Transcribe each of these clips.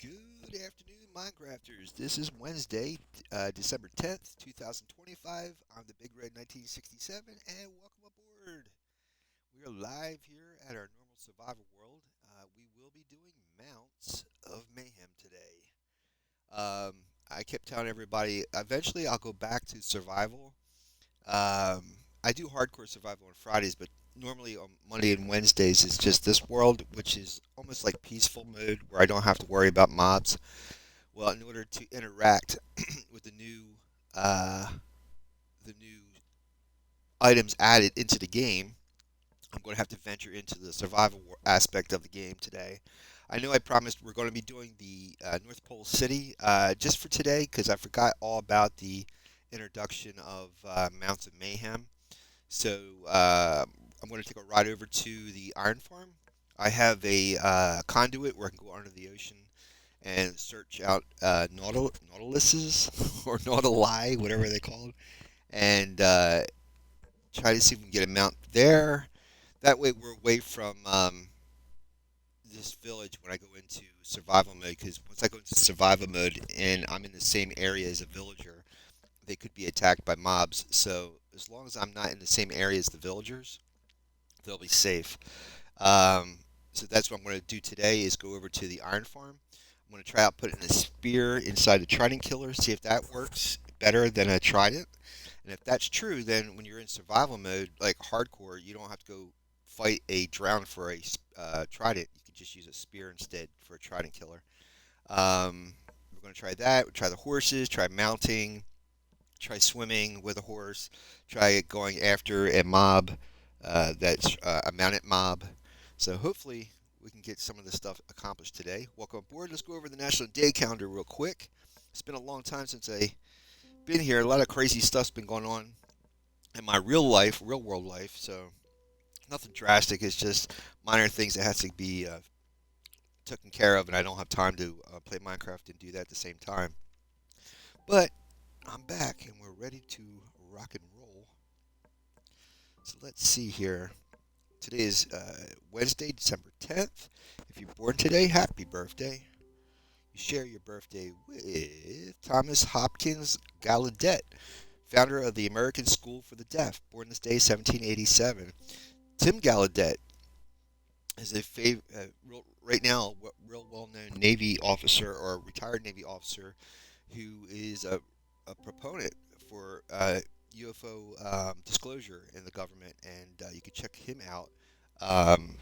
Good afternoon, Minecrafters. This is Wednesday, December 10th, 2025. I'm the Big Red 1967, and welcome aboard. We are live here at our normal survival world. We will be doing Mounts of Mayhem today. Um, I kept telling everybody, eventually I'll go back to survival. I do hardcore survival on Fridays, but normally on Monday and Wednesdays it's just this world, which is almost like peaceful mode where I don't have to worry about mobs. Well, in order to interact with uh, the new items added into the game, I'm going to have to venture into the survival aspect of the game today. I know I promised we're going to be doing the North Pole City just for today because I forgot all about the introduction of Mounts of Mayhem. So I'm going to take a ride over to the Iron Farm. I have a conduit where I can go under the ocean and search out Nautiluses or Nautili, whatever they call them, and try to see if we can get a mount there. That way, we're away from this village when I go into survival mode. Because once I go into survival mode and I'm in the same area as a villager, they could be attacked by mobs. So as long as I'm not in the same area as the villagers, they'll be safe. Um, so that's what I'm going to do today is go over to the iron farm. I'm going to try out putting a spear inside the trident killer, see if that works better than a trident. And if that's true, then when you're in survival mode, like hardcore, you don't have to go fight a drown for a trident. You can just use a spear instead for a trident killer. We're going to try that. We'll try the horses, try mounting, try swimming with a horse, try going after a mob that's a mounted mob. So hopefully we can get some of this stuff accomplished today. Welcome aboard. Let's go over the National Day calendar real quick. It's been a long time since I've been here. A lot of crazy stuff's been going on in my real life, real world life. So nothing drastic. It's just minor things that has to be taken care of, and I don't have time to play Minecraft and do that at the same time. But I'm back, and we're ready to rock and roll. So let's see here. Today is Wednesday, December 10th. If you're born today, happy birthday. You share your birthday with Thomas Hopkins Gallaudet, founder of the American School for the Deaf, born this day, 1787. Tim Gallaudet is right now real well-known Navy officer or retired Navy officer who is a proponent for UFO disclosure in the government, and you can check him out um,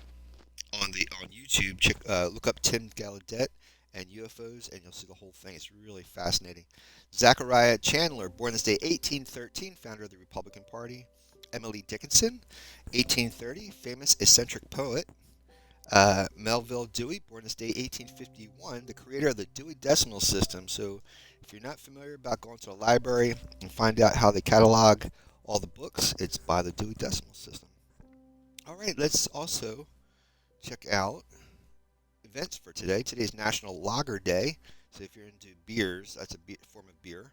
on YouTube. Look up Tim Gallaudet and UFOs, and you'll see the whole thing. It's really fascinating. Zachariah Chandler, born this day 1813, founder of the Republican Party. Emily Dickinson, 1830, famous eccentric poet. Melville Dewey, born this day 1851, the creator of the Dewey Decimal System. So, if you're not familiar about going to the library and find out how they catalog all the books, it's by the Dewey Decimal System. All right, let's also check out events for today. Today's National Lager Day. So, if you're into beers, that's a form of beer.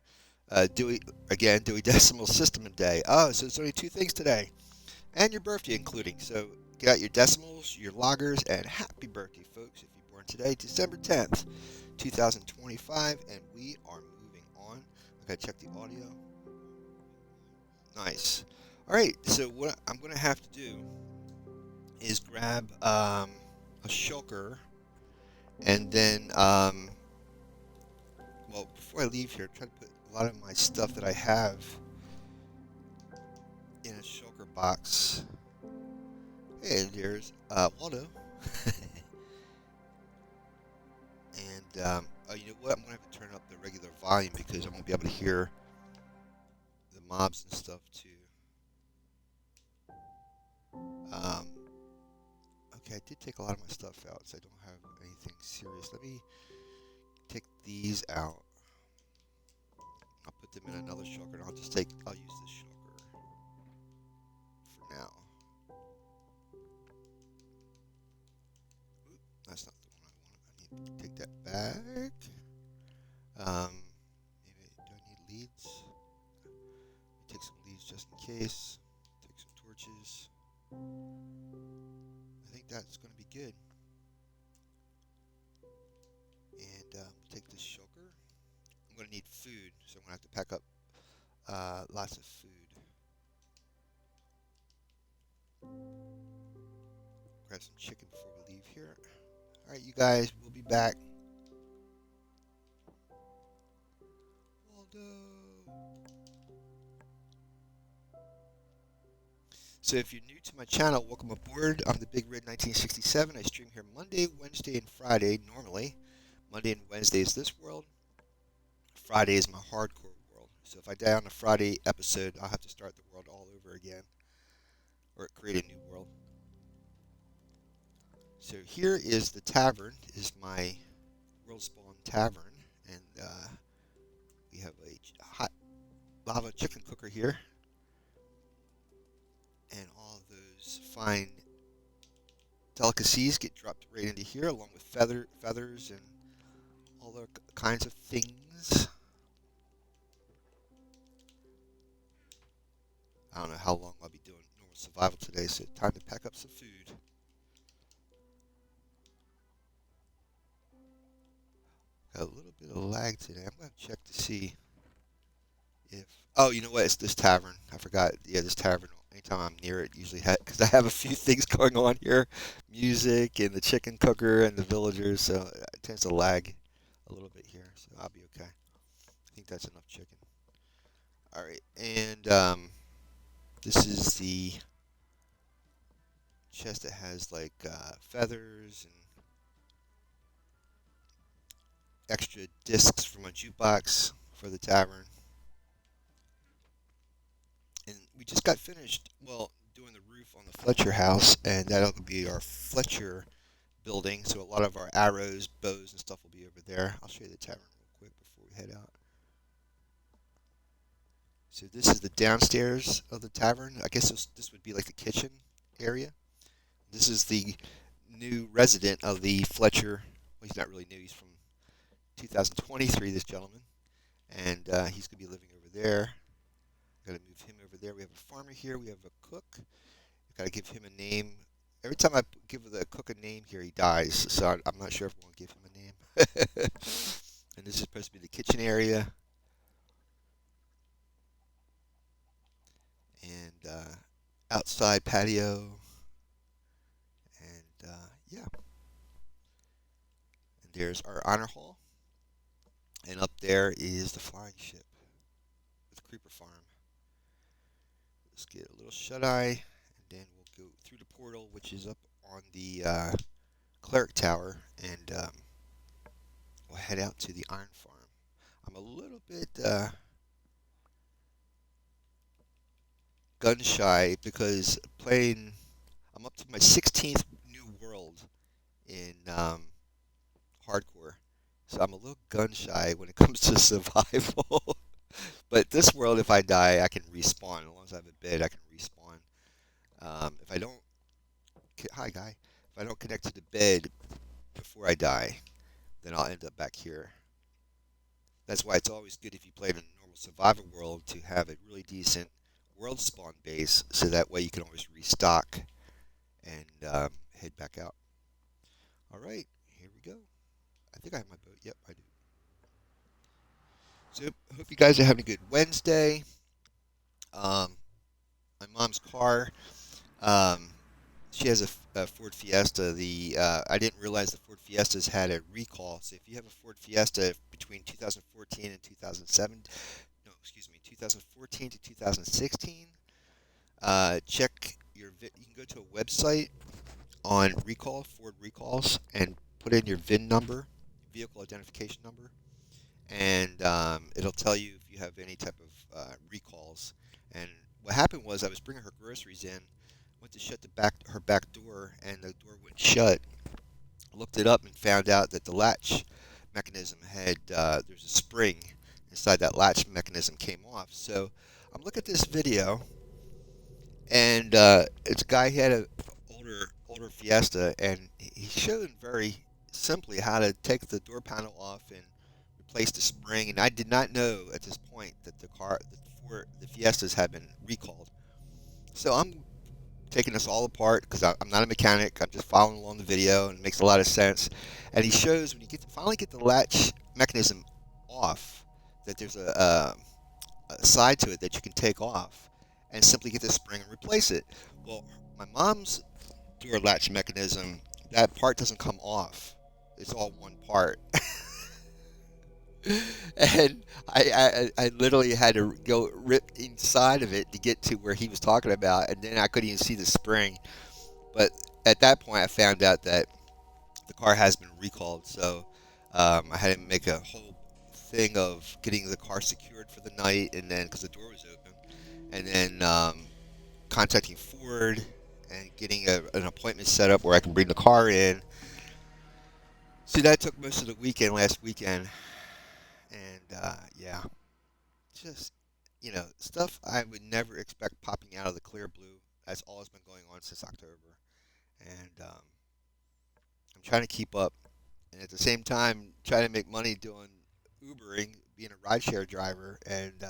Dewey Decimal System Day. Oh, so it's only two things today, and your birthday including. So get out your decimals, your loggers, and happy birthday, folks, if you're born today, December 10th, 2025, and we are moving on. I gotta check the audio. Nice. All right, so what I'm gonna have to do is grab a shulker, and then well, before I leave here, try to put a lot of my stuff that I have in a shulker box. Hey, there's Waldo. And you know what? I'm gonna have to turn up the regular volume because I'm gonna be able to hear the mobs and stuff too. Um, okay, I did take a lot of my stuff out, so I don't have anything serious. Let me take these out. I'll put them in another shulker, and I'll use this shulker for now. Oop, that's not the one I want. I need to take that back. Maybe do I need leads? Take some leads just in case. Take some torches. I think that's going to be good. And I'm going to need food, so I'm going to have to pack up lots of food. Grab some chicken before we leave here. All right, you guys, we'll be back. Waldo. So if you're new to my channel, welcome aboard. I'm the Big Red 1967. I stream here Monday, Wednesday, and Friday normally. Monday and Wednesday is this world. Friday is my hardcore world. So if I die on a Friday episode, I'll have to start the world all over again. Or create a new world. So here is the tavern, is my world spawn tavern. And we have a hot lava chicken cooker here. And all of those fine delicacies get dropped right into here, along with feathers and all other kinds of things. I don't know how long I'll be doing normal survival today, so time to pack up some food. Got a little bit of lag today. I'm going to check to see if... Oh, you know what? It's this tavern. I forgot. Yeah, this tavern. Anytime I'm near it, usually because I have a few things going on here. Music and the chicken cooker and the villagers, so it tends to lag a little bit here, so I'll be okay. I think that's enough chicken. All right, and this is the chest that has like feathers and extra discs from a jukebox for the tavern. And we just got finished, well, doing the roof on the Fletcher house, and that'll be our Fletcher building. So a lot of our arrows, bows, and stuff will be over there. I'll show you the tavern real quick before we head out. So this is the downstairs of the tavern. I guess this would be like the kitchen area. This is the new resident of the Fletcher. Well, he's not really new. He's from 2023, this gentleman. And he's going to be living over there. Got to move him over there. We have a farmer here. We have a cook. Got to give him a name. Every time I give the cook a name here, he dies. So I'm not sure if I want to give him a name. And this is supposed to be the kitchen area. And outside patio. And yeah. And there's our honor hall. And up there is the flying ship with Creeper Farm. Let's get a little shut-eye, and then we'll go through the portal, which is up on the cleric tower, and we'll head out to the iron farm. I'm a little bit gun-shy because I'm up to my 16th new world in hardcore, so I'm a little gun-shy when it comes to survival. But this world, if I die, I can respawn. As long as I have a bed, I can respawn. If I don't... Hi, guy. If I don't connect to the bed before I die, then I'll end up back here. That's why it's always good if you play in a normal survival world to have a really decent world spawn base, so that way you can always restock and head back out. Alright, here we go. I think I have my boat. Yep, I do. So, hope you guys are having a good Wednesday. My mom's car, she has a Ford Fiesta. I didn't realize the Ford Fiestas had a recall. So if you have a Ford Fiesta between 2014 and 2014 to 2016, check you can go to a website on Ford recalls, and put in your VIN number, vehicle identification number. And it'll tell you if you have any type of recalls. And what happened was I was bringing her groceries in, went to shut her back door, and the door wouldn't shut. Looked it up and found out that the latch mechanism had there's a spring inside that latch mechanism came off. So I'm looking at this video, and it's a guy. He had an older Fiesta, and he showed very simply how to take the door panel off and replace the spring. And I did not know at this point that the Fiestas had been recalled. So I'm taking this all apart because I'm not a mechanic. I'm just following along the video, and it makes a lot of sense. And he shows when you finally get the latch mechanism off, that there's a side to it that you can take off and simply get the spring and replace it. Well, my mom's door latch mechanism, that part doesn't come off. It's all one part. And I literally had to go rip inside of it to get to where he was talking about, and then I couldn't even see the spring. But at that point, I found out that the car has been recalled, so I had to make a whole thing of getting the car secured for the night, and then because the door was open, and then contacting Ford and getting an appointment set up where I can bring the car in. So that took most of the weekend last weekend, and yeah, just stuff I would never expect popping out of the clear blue. That's all that's been going on since October, and I'm trying to keep up, and at the same time trying to make money doing Ubering, being a rideshare driver, and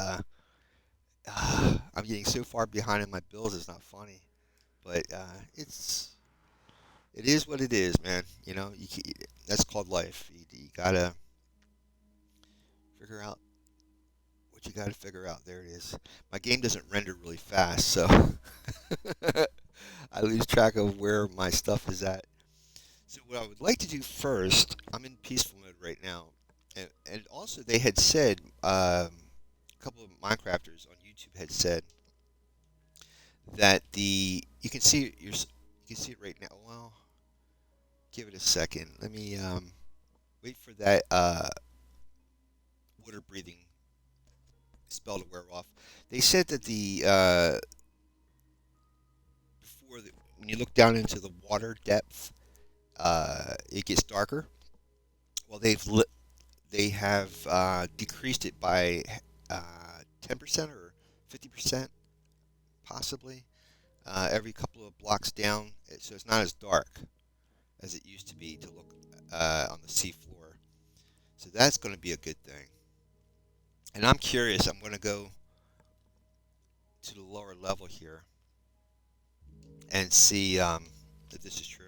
I'm getting so far behind in my bills. It's not funny, but it is what it is, man. That's called life. You gotta figure out what you gotta figure out. There it is. My game doesn't render really fast, so I lose track of where my stuff is at. So what I would like to do first, I'm in peaceful mode right now, and also they had said a couple of Minecrafters on YouTube had said that you can see it you can see it right now. Well, give it a second. Let me wait for that water breathing spell to wear off. They said that when you look down into the water depth, it gets darker. Well, they have decreased it by 10% or 50%, possibly, every couple of blocks down, so it's not as dark as it used to be to look on the seafloor. So that's going to be a good thing. And I'm curious. I'm going to go to the lower level here and see if this is true.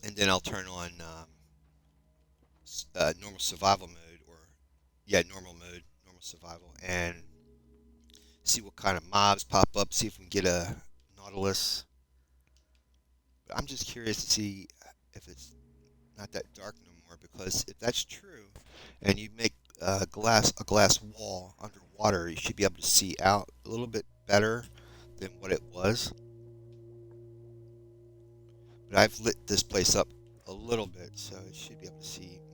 And then I'll turn on normal survival mode, or yeah, normal survival, and see what kind of mobs pop up. See if we can get a Nautilus. But I'm just curious to see if it's not that dark no more, because if that's true, and you make a glass wall underwater, you should be able to see out a little bit better than what it was. But I've lit this place up a little bit, so you should be able to see more.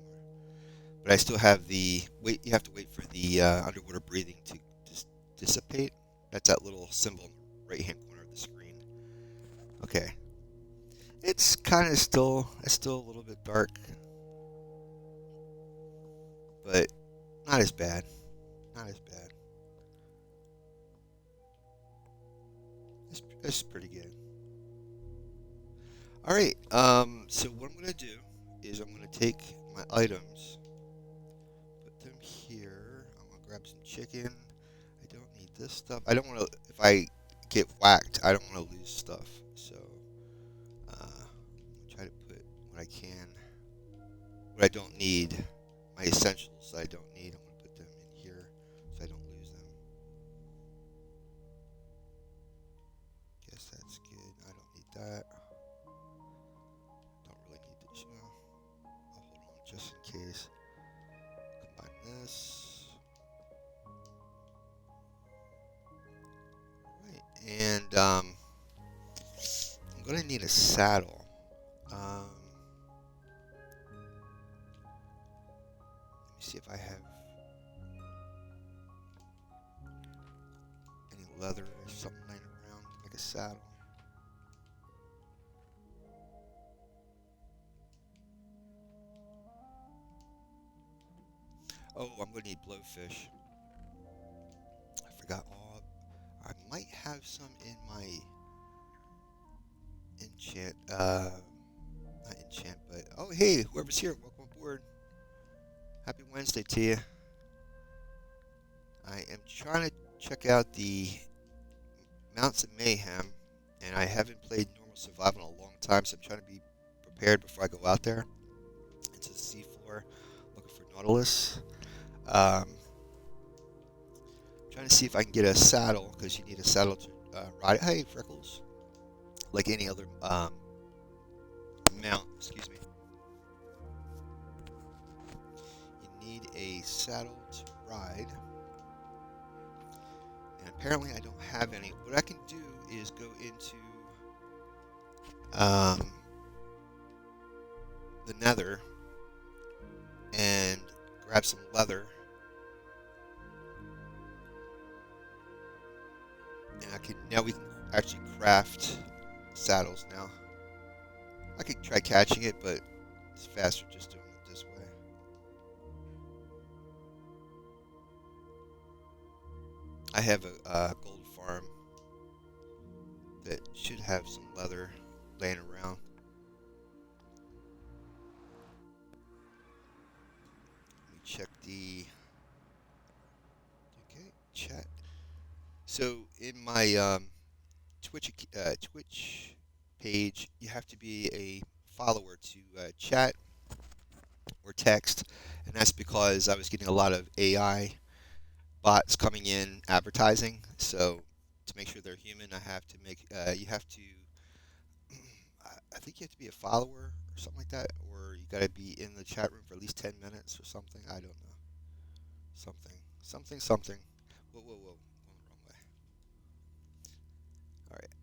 But I still have the wait. You have to wait for the underwater breathing to just dissipate. That's that little symbol in the right-hand corner of the screen. Okay, it's kind of still a little bit dark, but not as bad. Not as bad. It's pretty good. All right. So what I'm gonna do is I'm gonna take my items, put them here. I'm gonna grab some chicken. I don't need this stuff. I don't want to. If I get whacked, I don't want to lose stuff. So I'm gonna try to put what I can. What I don't need, my essentials I don't need. I'm gonna put them in here so I don't lose them. Guess that's good. I don't need that. Don't really need this. I'll hold on just in case. Combine this. Right, and I'm gonna need a saddle. Let me see if I have any leather or something laying around to make a saddle. Oh, I'm gonna need blowfish. I forgot all. I might have some in my enchant. Not enchant, but oh hey, whoever's here, welcome aboard. Happy Wednesday to you. I am trying to check out the Mounts of Mayhem, and I haven't played normal survival in a long time, so I'm trying to be prepared before I go out there into the seafloor looking for Nautilus. Um, Trying to see if I can get a saddle, because you need a saddle to ride. Hey, Freckles. Like any other mount, excuse me. You need a saddle to ride. And apparently I don't have any. What I can do is go into the nether and grab some leather. And now we can actually craft saddles now. I could try catching it, but it's faster just doing it this way. I have a gold farm that should have some leather laying around. Let me check the chat. So in my Twitch page, you have to be a follower to chat or text, and that's because I was getting a lot of AI bots coming in advertising. So to make sure they're human, I have to make you have to. I think you have to be a follower or something like that, or you got to be in the chat room for at least 10 minutes or something. I don't know. Something. Whoa. Going the wrong way. All right.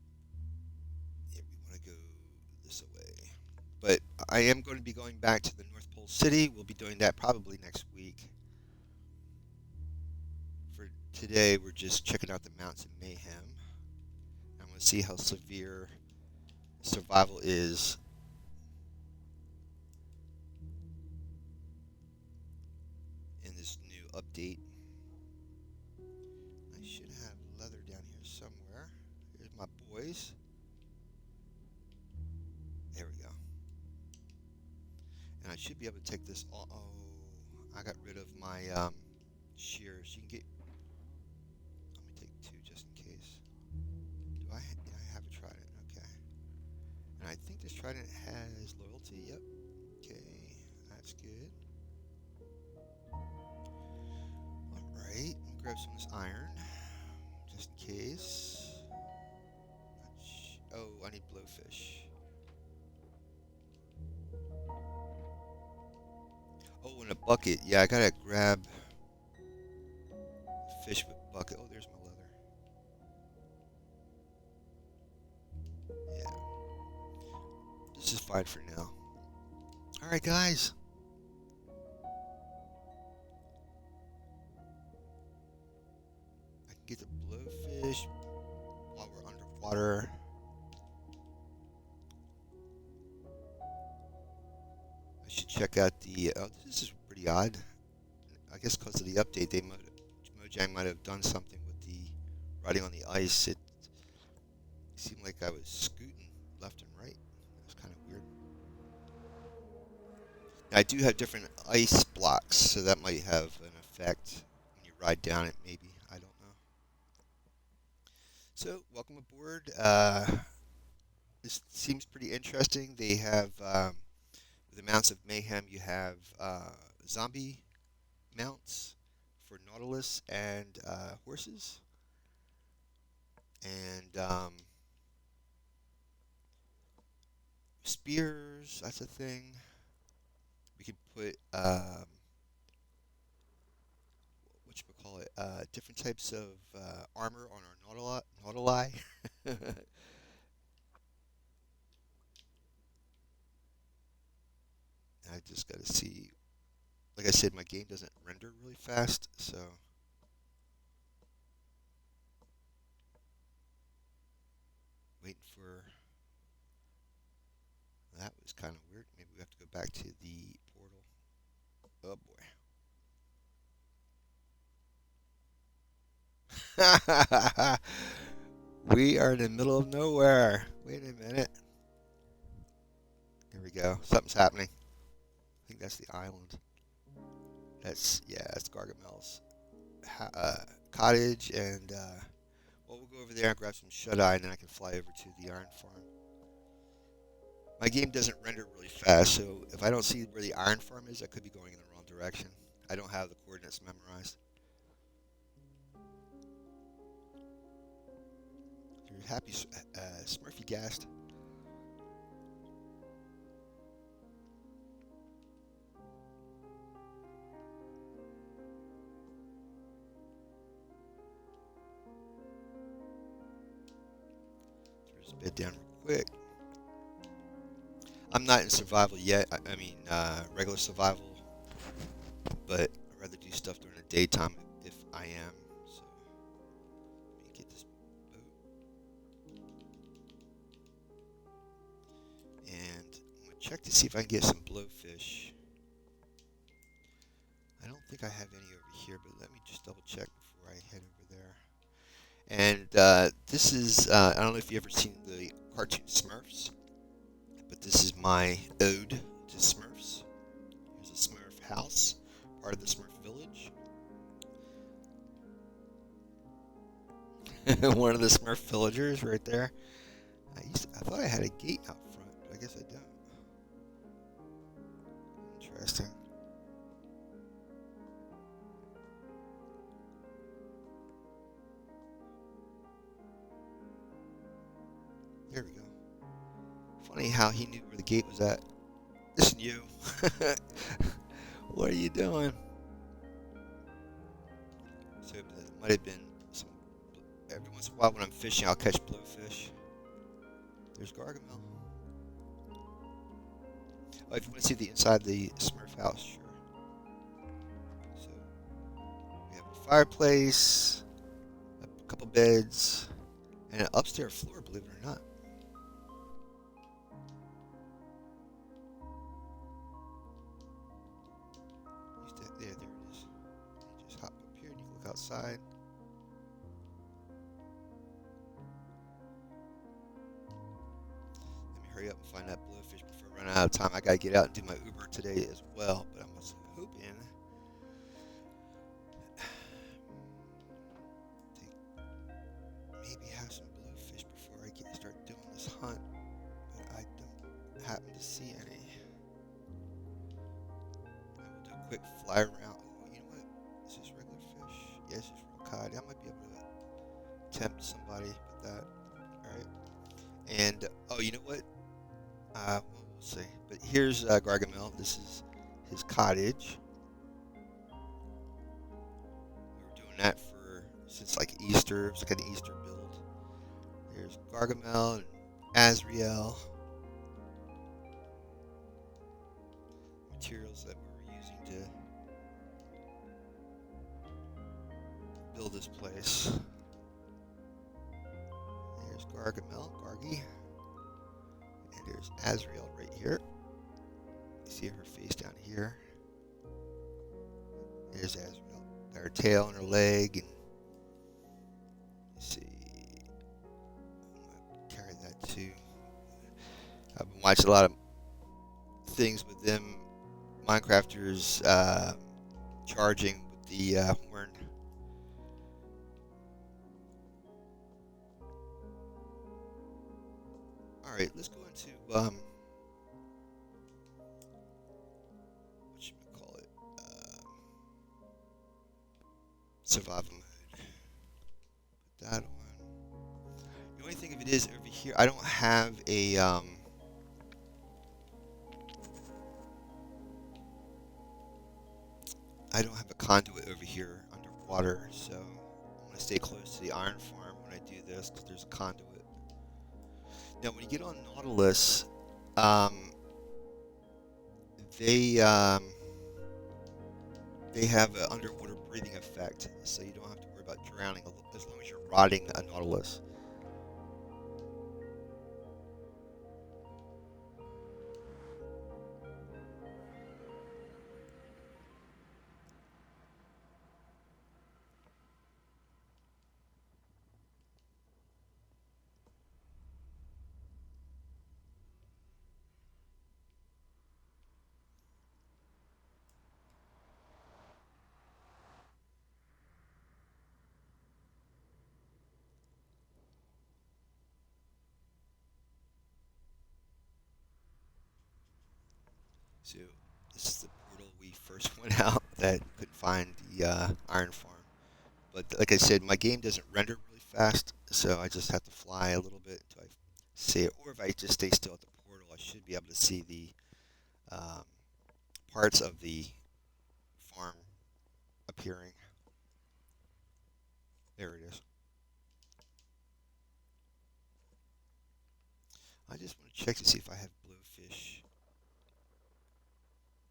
Yeah, we want to go this way. But I am going to be going back to the North Pole City. We'll be doing that probably next week. For today, we're just checking out the mounts in Mayhem. I want to see how severe survival is in this new update. I should have leather down here somewhere. Here's my boys. There we go. And I should be able to take this all. Oh, I got rid of my shears. You can get. Let me take two just in case. Do I? Yeah, I have a trident. Okay. And I think this trident has loyalty. Yep. Okay, that's good. Alright, I'll grab some of this iron, just in case. Oh, I need blowfish. Oh, and a bucket. Yeah, I gotta grab fish with bucket. Oh, there's my leather. Yeah. This is fine for now. Alright, guys. I can get the blowfish while we're underwater. I should check out the. Oh, this is pretty odd. I guess because of the update, Mojang might have done something with the riding on the ice. It seemed like I was scooting left and right. It was kind of weird. I do have different ice blocks, so that might have an effect when you ride down it, maybe. I don't know. So, welcome aboard. This seems pretty interesting. They have, with the mounts of Mayhem, you have zombie mounts for Nautilus and horses. And spears, that's a thing. We could put different types of armor on our nautili. I just got to see. Like I said, my game doesn't render really fast, so waiting for. That was kind of weird. Maybe we have to go back to the portal. Oh boy. We are in the middle of nowhere. Wait a minute. Here we go. Something's happening. I think that's the island. That's Gargamel's cottage, and well, we'll go over there and grab some shut-eye, and then I can fly over to the iron farm. My game doesn't render really fast, so if I don't see where the iron farm is, I could be going in the wrong direction. I don't have the coordinates memorized. You're happy, Smurfy gassed. There's a bed down real quick. I'm not in survival yet. I mean, regular survival, but I'd rather do stuff during the daytime if I am. So let me get this boat, and I'm gonna check to see if I can get some blowfish. I don't think I have any over here, but let me just double check before I head over there. And this is, I don't know if you've ever seen the cartoon Smurfs, but this is my ode to Smurfs. Here's a Smurf house, part of the Smurf village. One of the Smurf villagers right there. I thought I had a gate out front, but I guess I don't. Interesting. There we go. Funny how he knew where the gate was at. Listen, you. What are you doing? So it might have been some. Every once in a while when I'm fishing, I'll catch blowfish. There's Gargamel. Oh, if you want to see the inside of the Smurf house, sure. So we have a fireplace, a couple beds, and an upstairs floor, believe it or not. There it is. You just hop up here and you can look outside. Let me hurry up and find that blowfish before I run out of time. I gotta get out and do my Uber today as well, but I was hoping to maybe have some blowfish before I start doing this hunt, but I don't happen to see any. I will do a quick fly around. Oh, you know what? Is this regular fish? Yeah, this is real cod. I might be able to tempt somebody with that. Alright. And, oh, you know what? Well, we'll see. But here's Gargamel. This is his cottage. We were doing that since like Easter. It was like an Easter build. There's Gargamel and Azrael. Materials that we were using to build this place. There's Gargamel, Gargi. And there's Azrael right here. You see her face down here. There's Azrael. Got her tail and her leg, and you see. I'm gonna carry that too. I've been watching a lot of things with them Minecrafters charging with the horn. All right, let's go into what should we call it? Survival mode. Put that on. The only thing of it is over here, I don't have a conduit over here underwater, so I'm gonna stay close to the iron farm when I do this because there's a conduit. Now, when you get on Nautilus, they have an underwater breathing effect, so you don't have to worry about drowning as long as you're riding a Nautilus. So this is the portal we first went out that couldn't find the iron farm. But like I said, my game doesn't render really fast, so I just have to fly a little bit until I see it. Or if I just stay still at the portal, I should be able to see the um, parts of the farm appearing. There it is. I just want to check to see if I have blowfish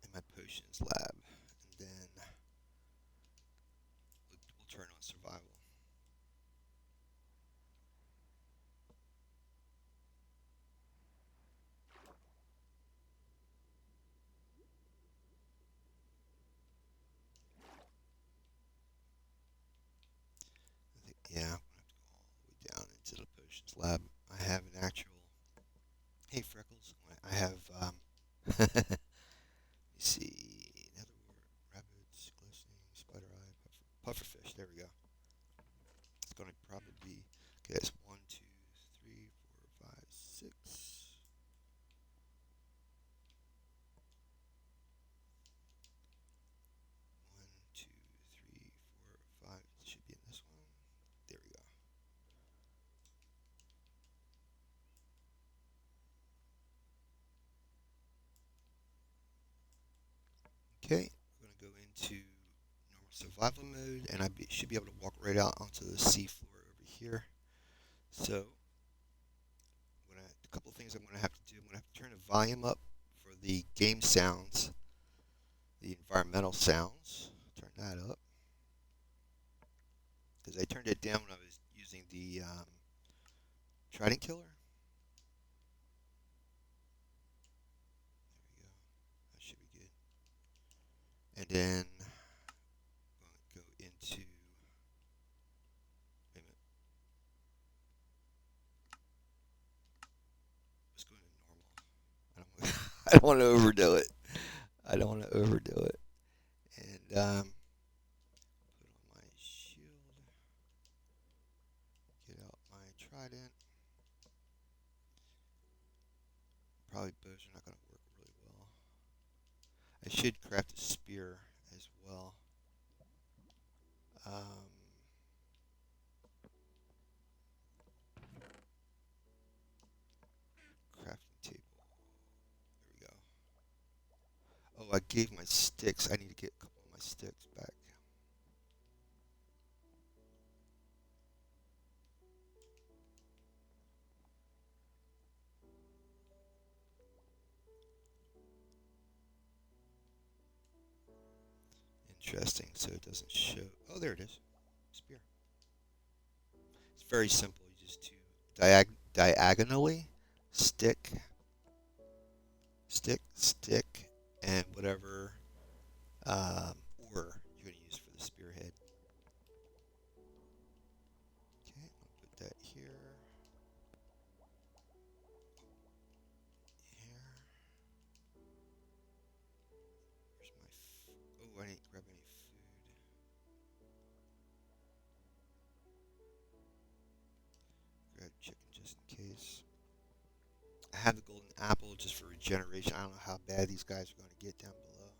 in my potions lab, and then we'll turn on survival. I think, yeah, I'm gonna have to go all the way down into the potions lab. I have an actual. Hey, Freckles. I have. Let me see. Netherwort, rabbits, glistening, spider eye, pufferfish. There we go. It's gonna probably be. Okay, it's 1, 2, 3, 4, 5, 6. 1, 2, 3, 4, 5. It should be in this one. There we go. Okay, we're going to go into normal survival mode, and should be able to walk right out onto the seafloor over here. So, a couple of things I'm going to have to do. I'm going to have to turn the volume up for the game sounds, the environmental sounds. Turn that up. Because I turned it down when I was using the Trident Killer. There we go. That should be good. And then go into. Wait a minute. Let's go into normal. I don't want to overdo it. I don't want to overdo it. And put on my shield. Get out my trident. Probably bows are not going to work really well. I should craft a spear as well. Crafting table. There we go. Oh, I gave my sticks. I need to get a couple of my sticks back. Interesting. So it doesn't show. Oh, there it is. Spear. It's very simple. You just do diagonally stick, stick, stick, and whatever ore you're going to use for the spearhead. Okay, I'll put that here. Here. Where's my oh, I didn't grab any food. Grab chicken just in case. I have the golden apple just for regeneration. I don't know how bad these guys are going to get down below.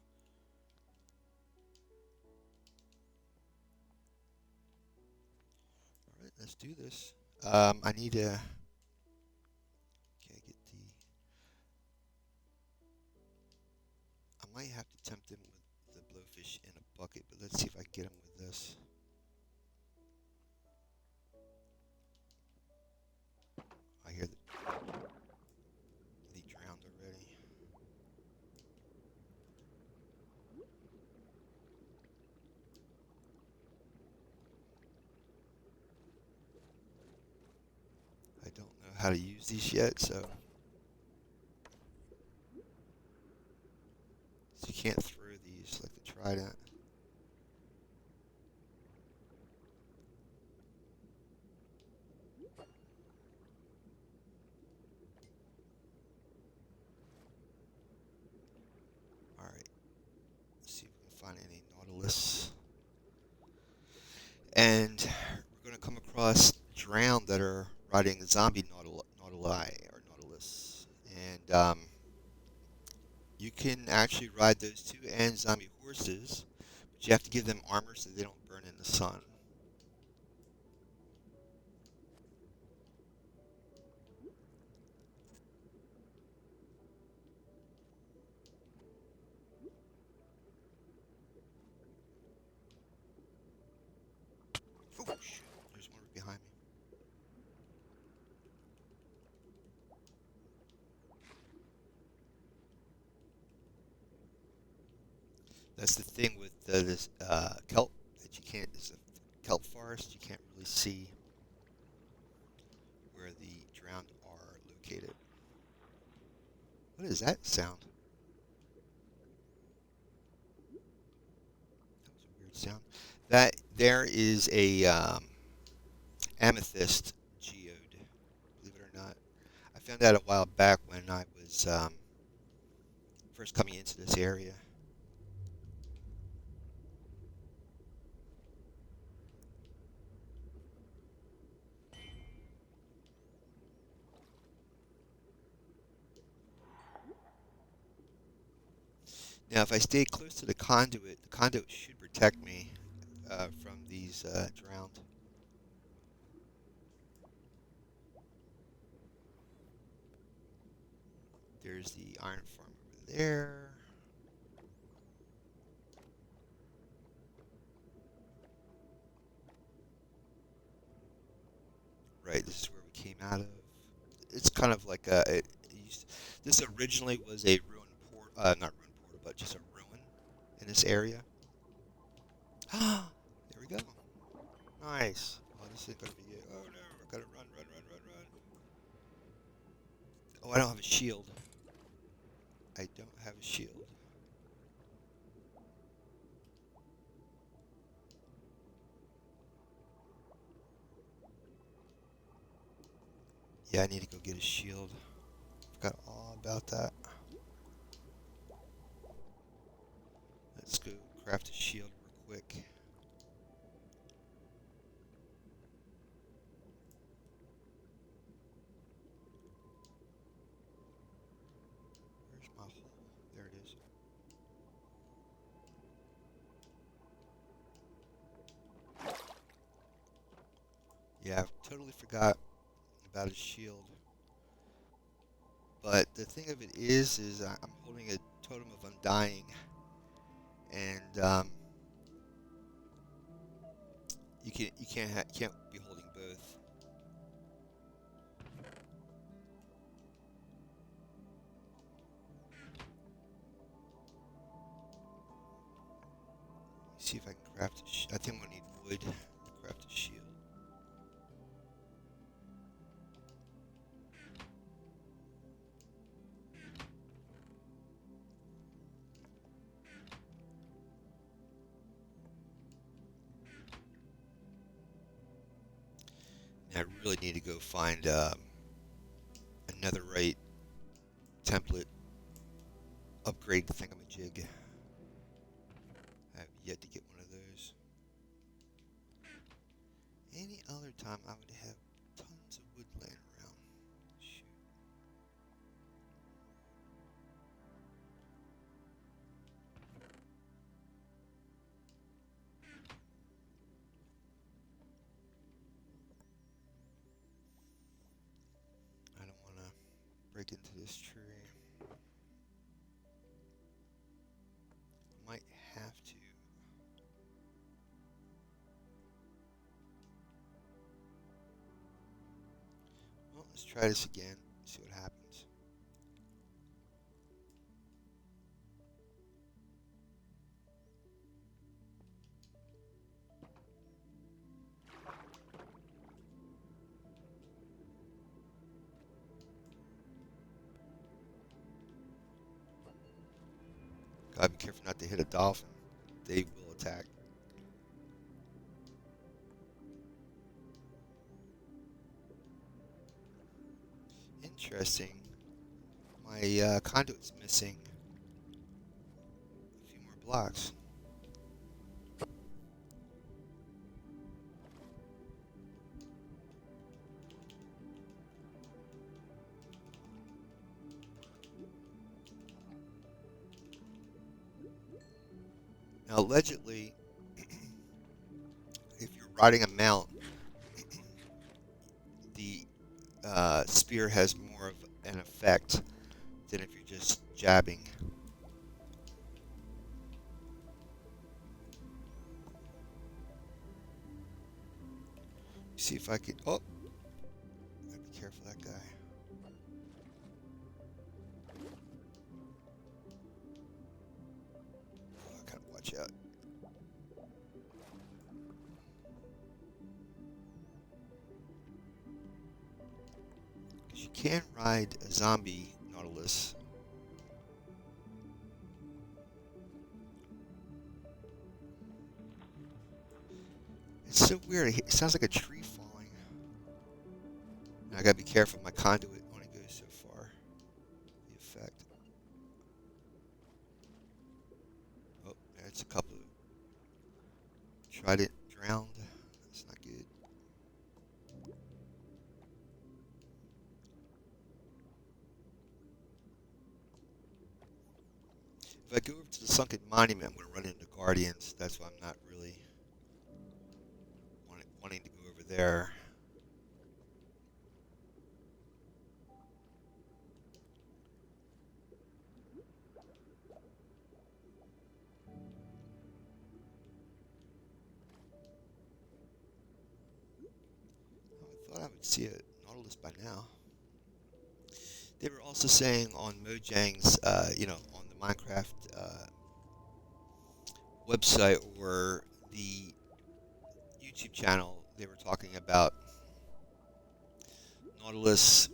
Alright, let's do this. I need to get the. I might have to tempt him with the blowfish in a bucket, but let's see if I can get him with this. I hear that he drowned already. I don't know how to use these yet, so you can't throw these like the trident. Alright, let's see if we can find any Nautilus. And we're going to come across drowned that are riding zombie Nautili or Nautilus. And you can actually ride those too, and zombie horses, but you have to give them armor so they don't burn in the sun. Oh, shoot. There's one right behind me. That's the thing with this kelp that you can't. It's a kelp forest. You can't really see where the drowned are located. What is that sound? That was a weird sound. That there is a amethyst geode. Believe it or not, I found that a while back when I was first coming into this area. Now, if I stay close to the conduit should protect me from these drowned. There's the iron farm over there. Right, this is where we came out of. It's kind of like this originally was a ruined port, not ruined portal, but just a ruin in this area. There we go. Nice. Oh, this is gonna be it. Oh no, I gotta run, run, run, run, run. Oh, I don't have a shield. I don't have a shield. Yeah, I need to go get a shield. Forgot all about that. Let's go craft a shield real quick. Where's my hole? There it is. Yeah, I totally forgot about a shield. But the thing of it is I'm holding a totem of undying, and you can't be holding both. Let me see if I can craft I think I'm gonna need wood to craft a shield. And I really need to go find another right template upgrade thingamajig. I have yet to get one of those. Any other time I would have tons of wood laying around. Shoot. I don't want to break into this tree. Might have to. Well, let's try this again. See what happens. Gotta be careful not to hit a dolphin. They will attack. Interesting. My conduit's missing a few more blocks. Now, allegedly, if you're riding a mount, the spear has more of an effect than if you're just jabbing. See if I can. Oh, gotta be careful of that guy. Oh, I gotta watch out. Because you can ride a zombie Nautilus. It's so weird. It sounds like a tree falling. And I gotta be careful. My conduit only goes so far. The effect. Oh, there's a couple of. Tried it, drowned. That's not good. If I go over to the sunken monument, I'm going to run into guardians. That's why I'm not really wanting to go over there. Oh, I thought I would see a Nautilus by now. They were also saying on Mojang's, on the Minecraft website or the YouTube channel, they were talking about Nautilus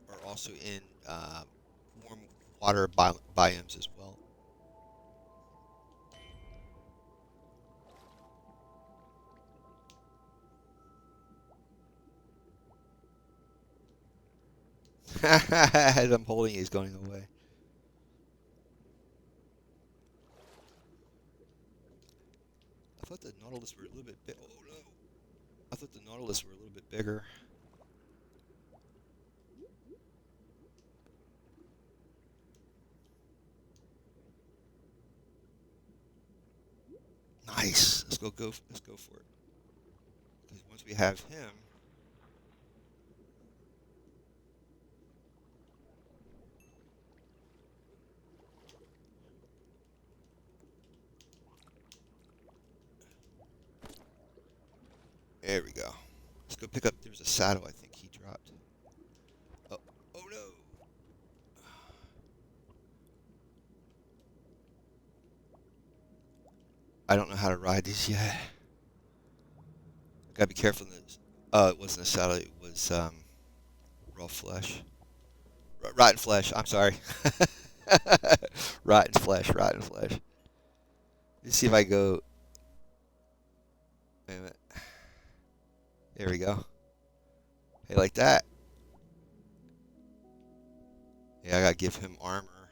are also in warm water biomes as well. As I'm holding it, he's going away. I thought the Nautilus were a little bit big. Oh no! I thought the Nautilus were a little bit bigger. Nice. Let's go. Let's go for it. Because once we have him, there we go. Let's go pick up. There's a saddle I think he dropped. Oh, oh no! I don't know how to ride these yet. Gotta be careful. It wasn't a saddle. It was raw flesh. Rotten flesh. I'm sorry. Rotten flesh. Rotten flesh. Let's see if I go. Wait a minute. There we go. Hey, like that. Yeah, I gotta give him armor.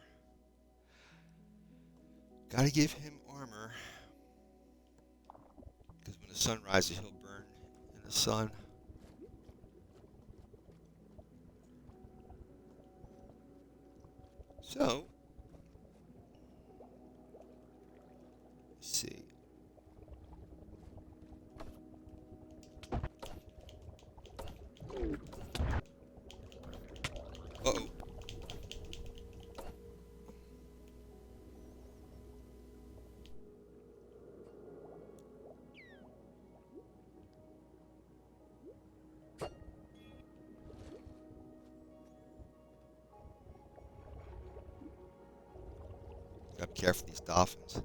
Gotta give him armor. Because when the sun rises, he'll burn in the sun. So, let's see. Uh-oh. Gotta be careful of these dolphins.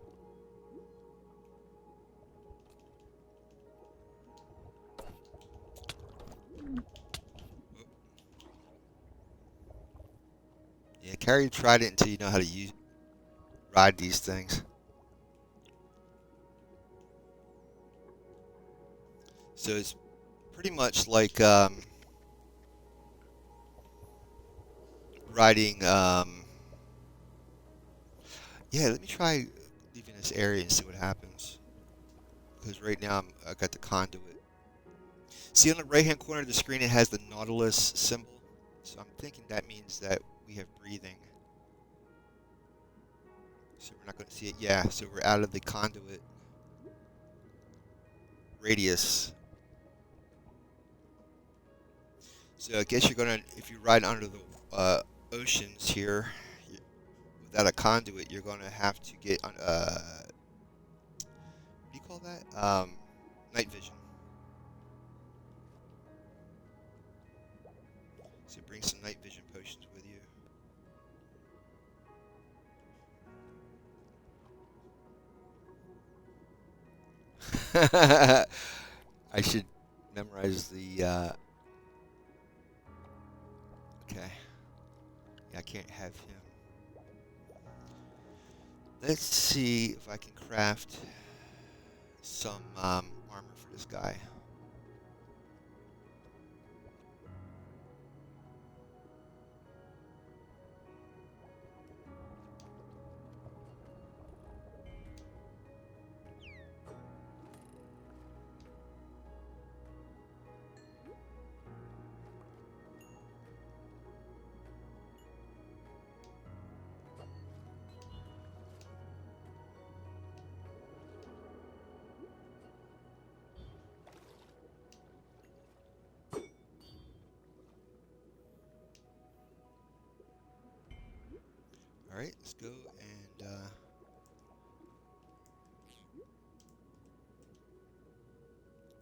Yeah, carry the trident until you know how to ride these things. So it's pretty much like riding. Yeah, let me try leaving this area and see what happens. Because right now I got the conduit. See on the right-hand corner of the screen, it has the Nautilus symbol. So I'm thinking that means that we have breathing. So we're not going to see it. Yeah, so we're out of the conduit radius. So I guess you're going to, if you ride under the oceans here, without a conduit, you're going to have to get, what do you call that? Night vision. So bring some night vision potions with you. I should memorize the, okay. Yeah, I can't have him. Let's see if I can craft some armor for this guy. All right, let's go and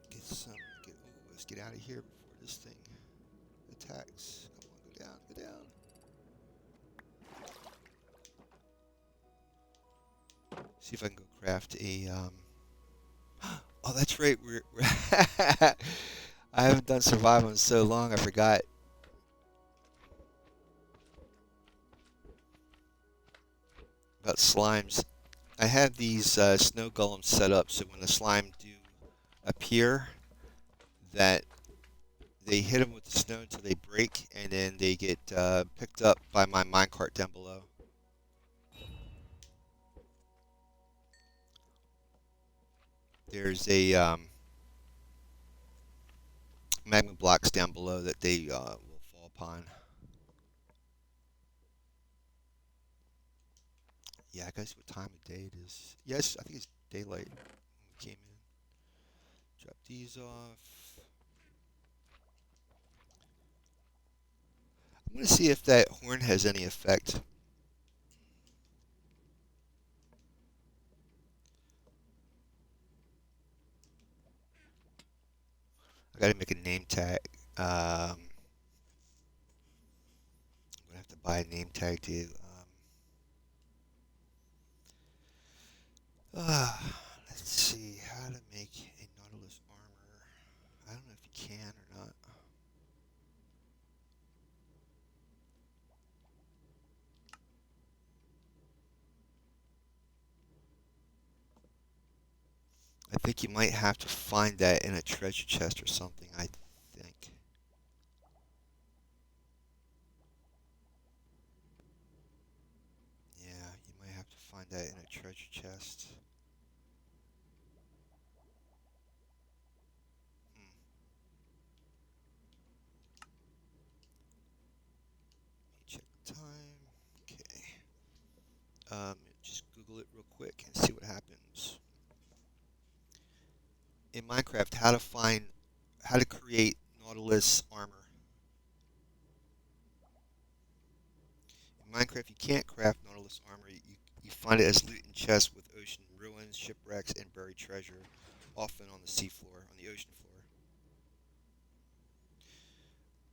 get some. Let's get out of here before this thing attacks. Come on, go down, go down. See if I can go craft a. Oh, that's right. We're I haven't done survival in so long. I forgot. About slimes. I have these snow golems set up so when the slime do appear, that they hit them with the snow until they break, and then they get picked up by my minecart down below. There's a magma blocks down below that they will fall upon. Yeah, I guess what time of day it is. Yes, I think it's daylight when we came in. Drop these off. I'm going to see if that horn has any effect. I got to make a name tag. I'm going to have to buy a name tag to. Let's see how to make a Nautilus armor. I don't know if you can or not. I think you might have to find that in a treasure chest or something, I think. Yeah, you might have to find that in a treasure chest. Hmm. Check the time. Okay. Just Google it real quick and see what happens. In Minecraft, how to create Nautilus armor. In Minecraft, you can't craft Nautilus armor. You find it as loot in chests with ocean ruins, shipwrecks, and buried treasure, often on the seafloor, on the ocean floor.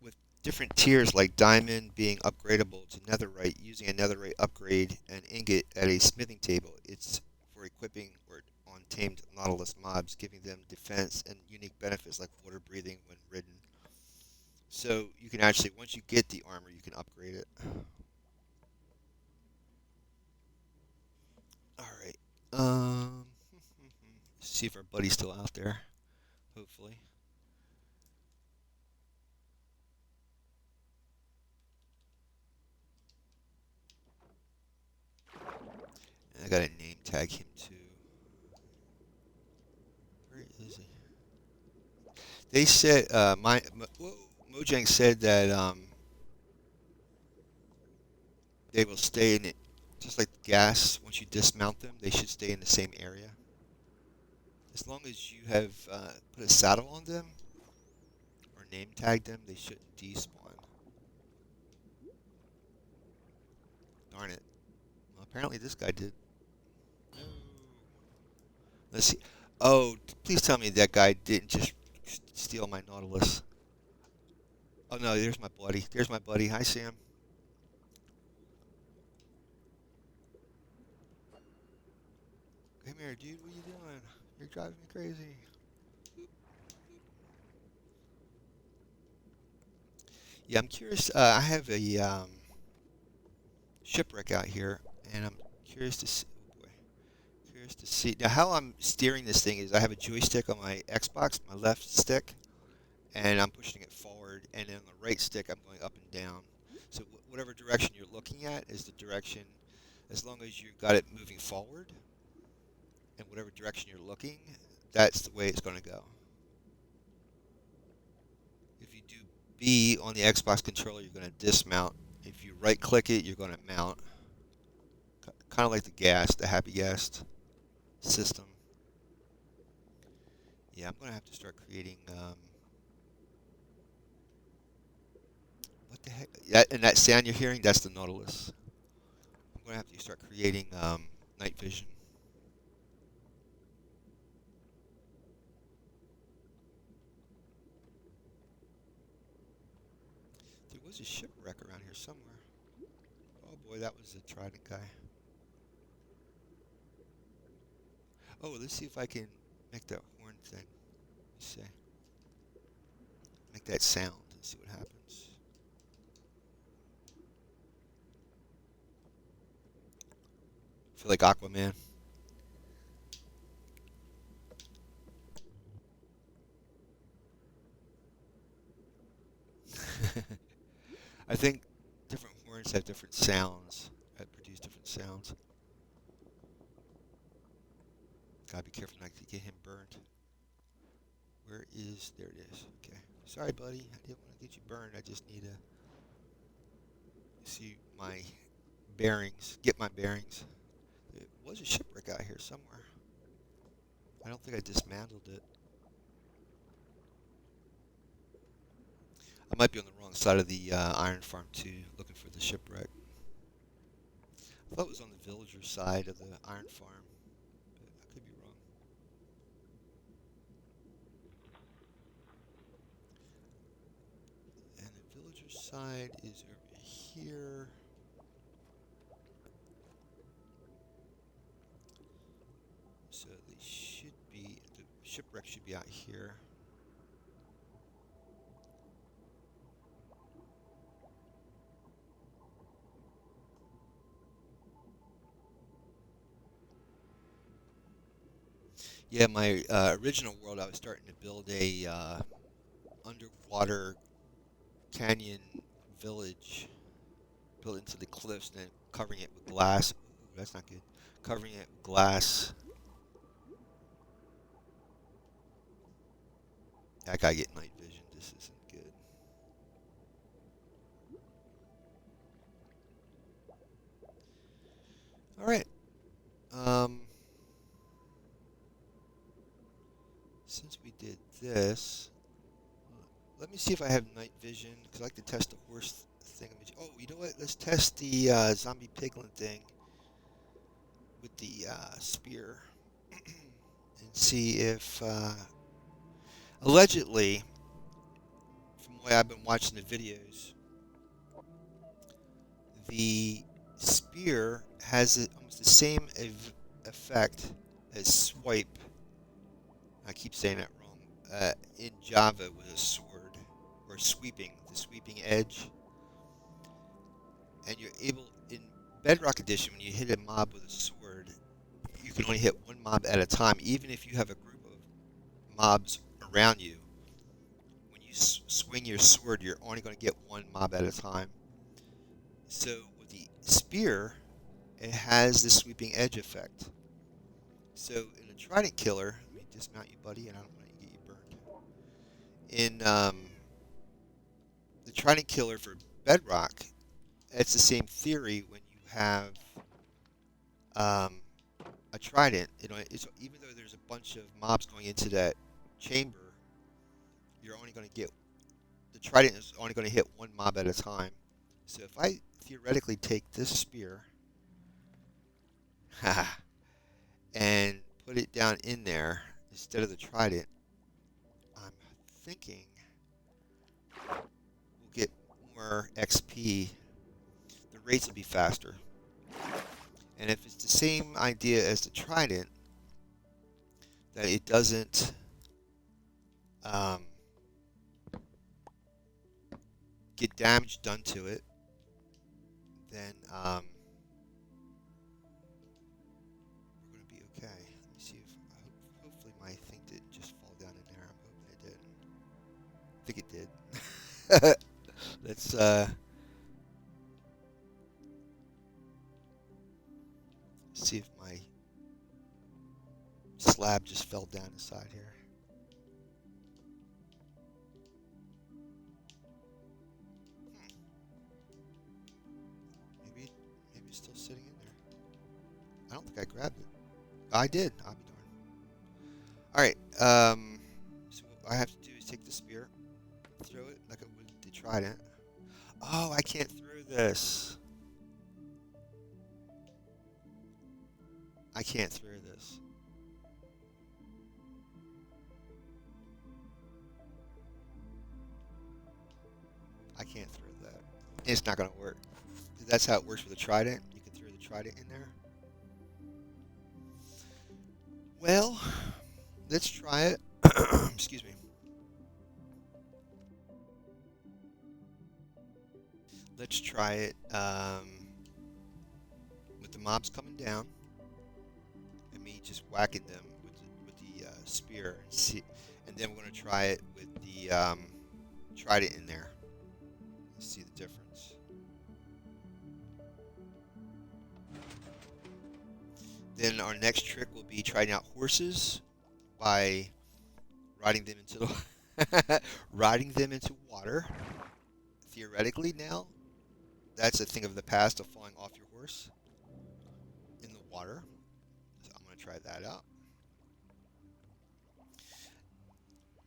With different tiers like diamond being upgradable to netherite, using a netherite upgrade and ingot at a smithing table, it's for equipping or on tamed Nautilus mobs, giving them defense and unique benefits like water breathing when ridden. So you can actually, once you get the armor, you can upgrade it. All right. See if our buddy's still out there. Hopefully. I gotta name tag him too. Where is he? They said Mojang said that they will stay in it. Just like gas, once you dismount them, they should stay in the same area. As long as you have put a saddle on them or name tagged them, they shouldn't despawn. Darn it. Well, apparently this guy did. No. Let's see. Oh, please tell me that guy didn't just steal my Nautilus. Oh no, there's my buddy. There's my buddy. Hi, Sam. Come here, dude. What are you doing? You're driving me crazy. Yeah, I'm curious. I have a shipwreck out here, and I'm curious to see. Oh boy, curious to see. Now, how I'm steering this thing is I have a joystick on my Xbox, my left stick, and I'm pushing it forward, and then on the right stick, I'm going up and down. So whatever direction you're looking at is the direction, as long as you've got it moving forward, and whatever direction you're looking, that's the way it's going to go. If you do B on the Xbox controller, you're going to dismount. If you right-click it, you're going to mount. Kind of like the Happy Gas system. Yeah, I'm going to have to start creating... what the heck? And that sound you're hearing, that's the Nautilus. I'm going to have to start creating night vision. There was a shipwreck around here somewhere. Oh boy, that was the Trident guy. Oh, let's see if I can make that horn thing. Let's see. Make that sound and see what happens. I feel like Aquaman. I think different horns have different sounds that produce different sounds. Gotta be careful not to get him burned. Where is... There it is. Okay. Sorry, buddy. I didn't want to get you burned. I just need to see my bearings. Get my bearings. There was a shipwreck out here somewhere. I don't think I dismantled it. I might be on the wrong side of the iron farm too, looking for the shipwreck. I thought it was on the villager side of the iron farm, but I could be wrong. And the villager side is over here. So they should be, the shipwreck should be out here. Yeah, my original world, I was starting to build a underwater canyon village built into the cliffs and then covering it with glass. Ooh, that's not good. Covering it with glass. I gotta get night vision. This isn't good. All right. Um, since we did this, let me see if I have night vision because I like to test the horse thing. Oh, you know what? Let's test the zombie piglin thing with the spear and see if allegedly, from the way I've been watching the videos, the spear has almost the same effect as swipe. I keep saying that wrong. In Java with a sword, or sweeping, the sweeping edge. And you're able, in Bedrock Edition, when you hit a mob with a sword, you can only hit one mob at a time, even if you have a group of mobs around you. When you swing your sword, you're only going to get one mob at a time. So with the spear, it has the sweeping edge effect. So in a Trident Killer, let me dismount you, buddy, and I don't want to get you burned. In the Trident Killer for Bedrock, it's the same theory when you have um, a trident, it's, even though there's a bunch of mobs going into that chamber, you're only going to get the trident is only going to hit one mob at a time. So if I theoretically take this spear and put it down in there instead of the trident, I'm thinking we'll get more XP. The rates will be faster. And if it's the same idea as the trident, that it doesn't get damage done to it, then we're going to be okay. Let me see if hopefully my thing didn't just fall down in there. I'm hoping it didn't. I think it did. Let's see if my slab just fell down inside here. Maybe it's still sitting in there. I don't think I grabbed it. I did. I'll be darned. All right. So what I have to do is take the spear, throw it like I would the trident. Oh, I can't throw this. I can't throw this. I can't throw that. It's not going to work. That's how it works with a trident. You can throw the trident in there. Well, let's try it. Excuse me. Let's try it with the mobs coming down and me just whacking them with the spear and see. And then we're going to try it with the trident in there. See the difference. Then our next trick will be trying out horses by riding them into riding them into water. Theoretically, now that's a thing of the past of falling off your horse in the water. So I'm going to try that out.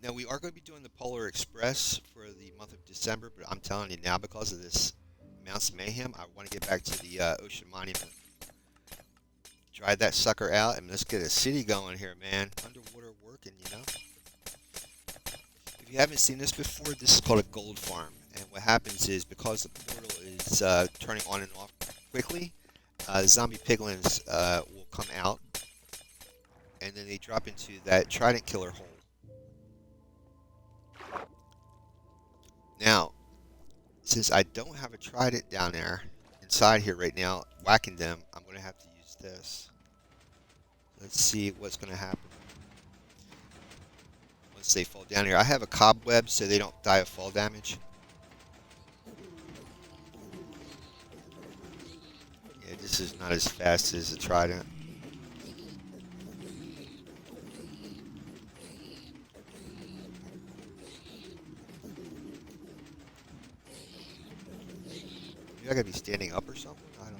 Now we are going to be doing the Polar Express for the month of December, but I'm telling you now, because of this Mounts Mayhem, I want to get back to the Ocean Monument. Dry that sucker out, and let's get a city going here, man. Underwater working, you know? If you haven't seen this before, this is called a gold farm. And what happens is, because the portal is turning on and off quickly, zombie piglins will come out, and then they drop into that trident killer hole. Now, since I don't have a trident down there inside here right now, whacking them, I'm going to have to use this. Let's see what's going to happen once they fall down here. I have a cobweb so they don't die of fall damage. Yeah, this is not as fast as a trident. Maybe I gotta be standing up or something? I don't know.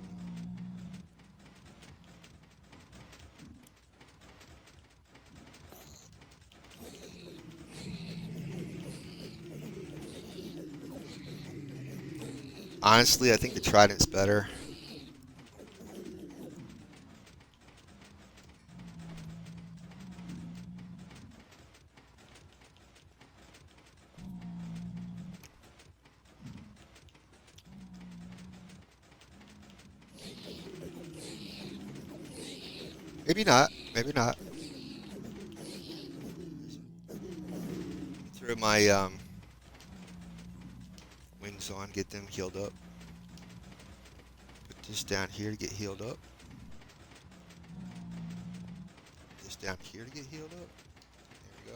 Honestly, I think the trident's better. Maybe not. Maybe not. Throw my wings on, get them healed up. Put this down here to get healed up. Put this down here to get healed up. There we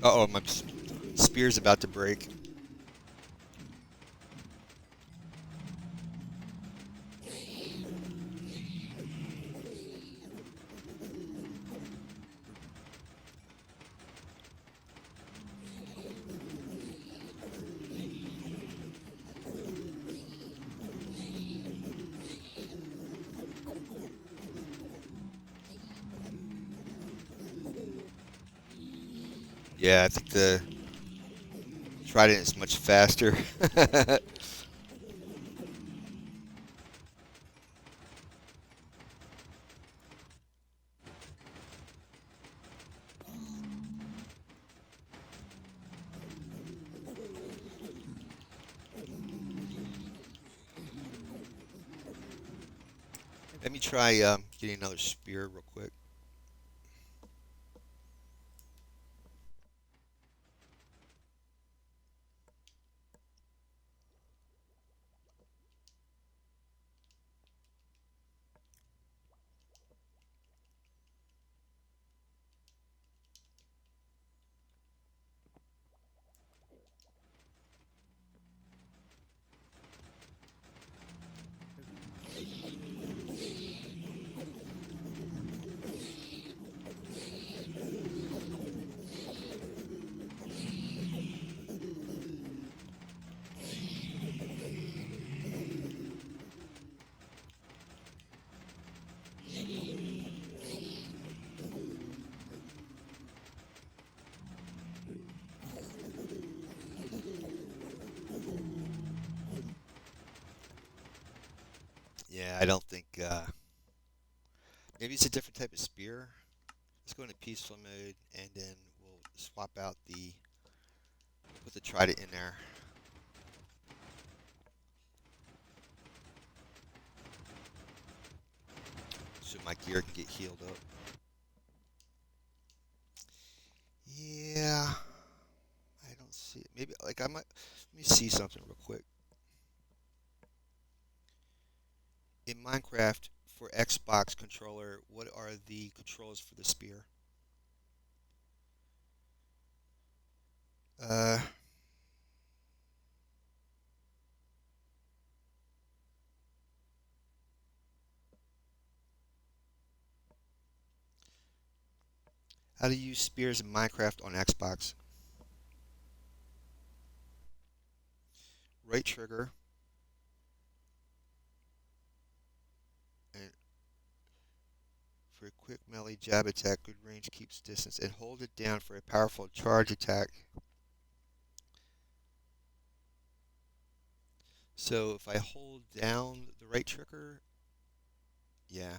go. Uh-oh, my spear's about to break. Yeah, I think the Trident is much faster. Let me try getting another spear real quick. Yeah, I don't think. Maybe it's a different type of spear. Let's go into peaceful mode, and then we'll swap out the. Put the Trident in there, so my gear can get healed up. Yeah, I don't see it. Maybe like I might. Let me see something real quick. In Minecraft for Xbox controller, what are the controls for the spear? Uh, how to use spears in Minecraft on Xbox? Right trigger, and for a quick melee jab attack, good range keeps distance, and hold it down for a powerful charge attack. So if I hold down the right trigger, yeah,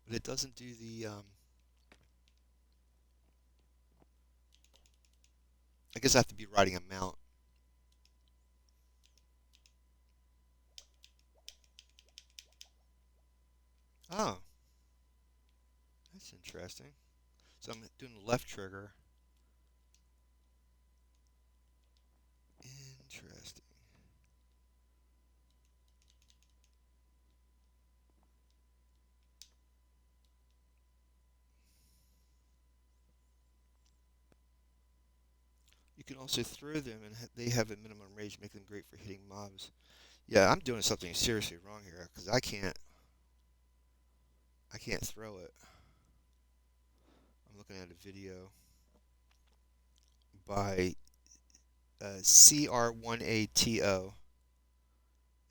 but it doesn't do the. I guess I have to be riding a mount. Oh, that's interesting. So I'm doing the left trigger. Interesting. You can also throw them, and they have a minimum range, making them great for hitting mobs. Yeah, I'm doing something seriously wrong here because I can't throw it. I'm looking at a video by CR1ATO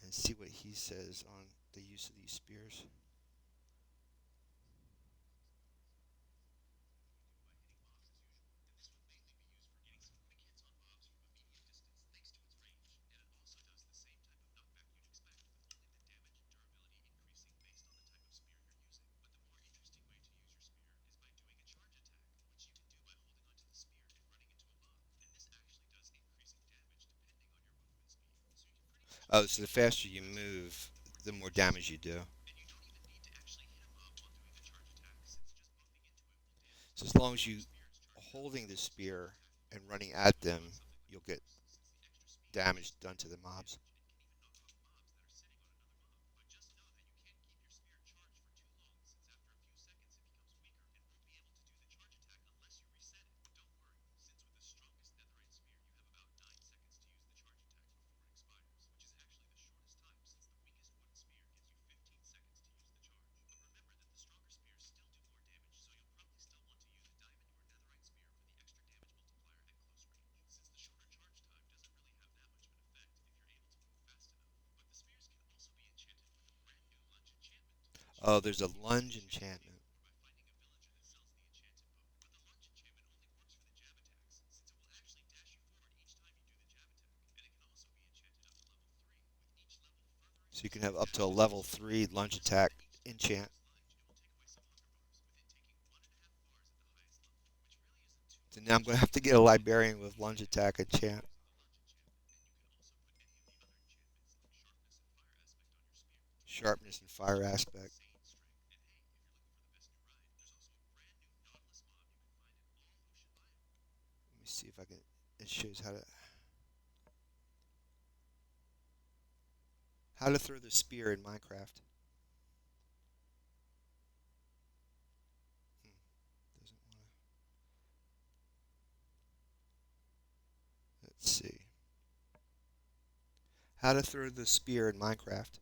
and see what he says on the use of these spears. Oh, so the faster you move, the more damage you do. So as long as you holding the spear and running at them, you'll get damage done to the mobs. Oh, there's a lunge enchantment. So you can have up to a level 3 lunge attack enchant. So now I'm going to have to get a librarian with lunge attack enchant. Sharpness and fire aspect. Let me see if I can. It shows how to throw the spear in Minecraft. Doesn't want to. Let's see. How to throw the spear in Minecraft.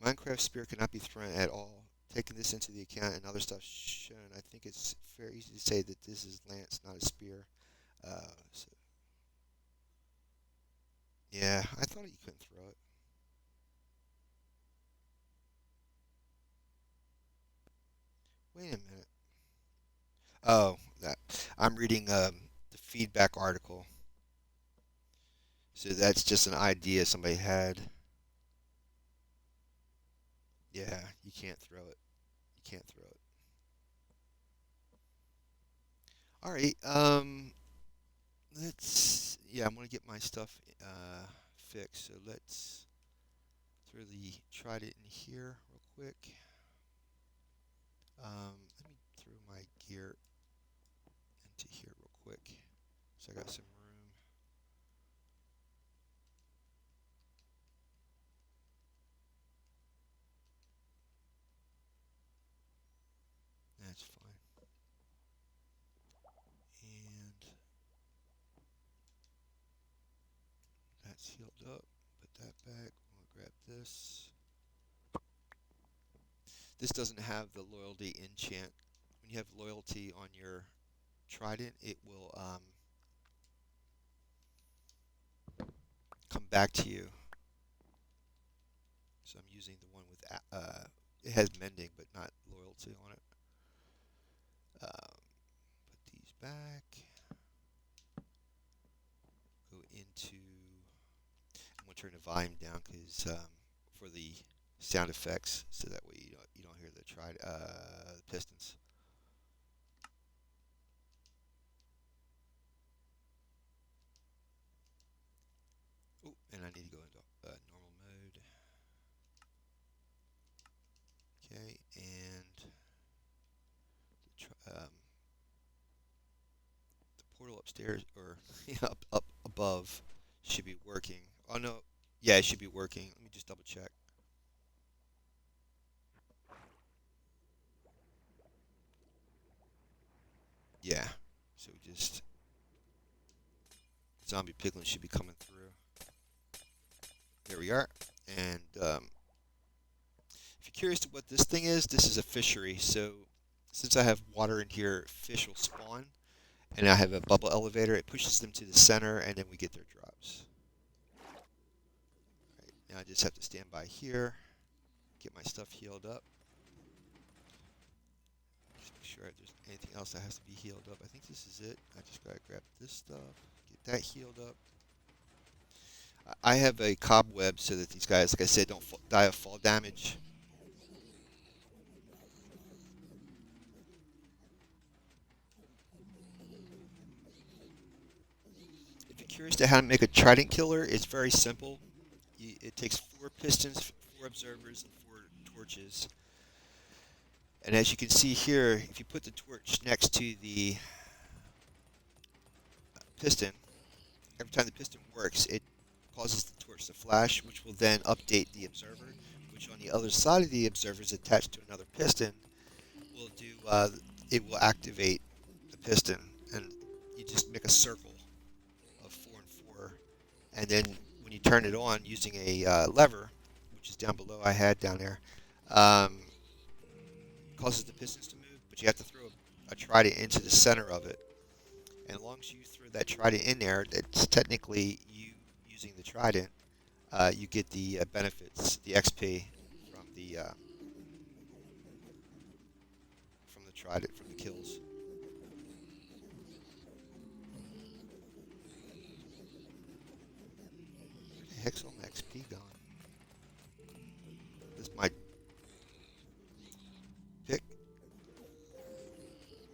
Minecraft spear cannot be thrown at all. Taking this into the account and other stuff shown, I think it's very easy to say that this is lance, not a spear. So, yeah, I thought you couldn't throw it. Wait a minute. Oh, that I'm reading the feedback article. So that's just an idea somebody had. Yeah, you can't throw it. You can't throw it. All right. Let's. Yeah, I'm gonna get my stuff fixed. So let's throw the trident in here real quick. Let me throw my gear into here real quick. So I got some room. That's fine. And that's healed up. Put that back. I'm gonna grab this. This doesn't have the loyalty enchant. When you have loyalty on your trident, it will come back to you. So I'm using the one with it has mending but not loyalty on it. Put these back. Go into. I'm gonna turn the volume down because for the sound effects, so that way you don't hear the pistons. Oh, and I need to go into normal mode. Okay, and um, the portal upstairs or up above should be working. Oh no, yeah, it should be working. Let me just double check. Yeah, so we just zombie piglin should be coming through. There we are. And if you're curious to what this thing is, this is a fishery. So since I have water in here, fish will spawn. And I have a bubble elevator. It pushes them to the center, and then we get their drops. Right, now I just have to stand by here, get my stuff healed up. Just make sure there's anything else that has to be healed up. I think this is it. I just gotta grab this stuff, get that healed up. I have a cobweb so that these guys, like I said, don't die of fall damage. If you're curious to how to make a trident killer, it's very simple. It takes 4 pistons, 4 observers, and 4 torches. And as you can see here, if you put the torch next to the piston, every time the piston works, it causes the torch to flash, which will then update the observer, which on the other side of the observer is attached to another piston, will do, it will activate the piston, and you just make a circle of 4 and 4, and then when you turn it on using a lever, which is down below, I had down there, causes the pistons to move, but you have to throw a trident into the center of it. And as long as you throw that trident in there, it's technically you using the trident. You get the benefits, the XP from the trident, from the kills. The heck's all my XP gone? This might pick.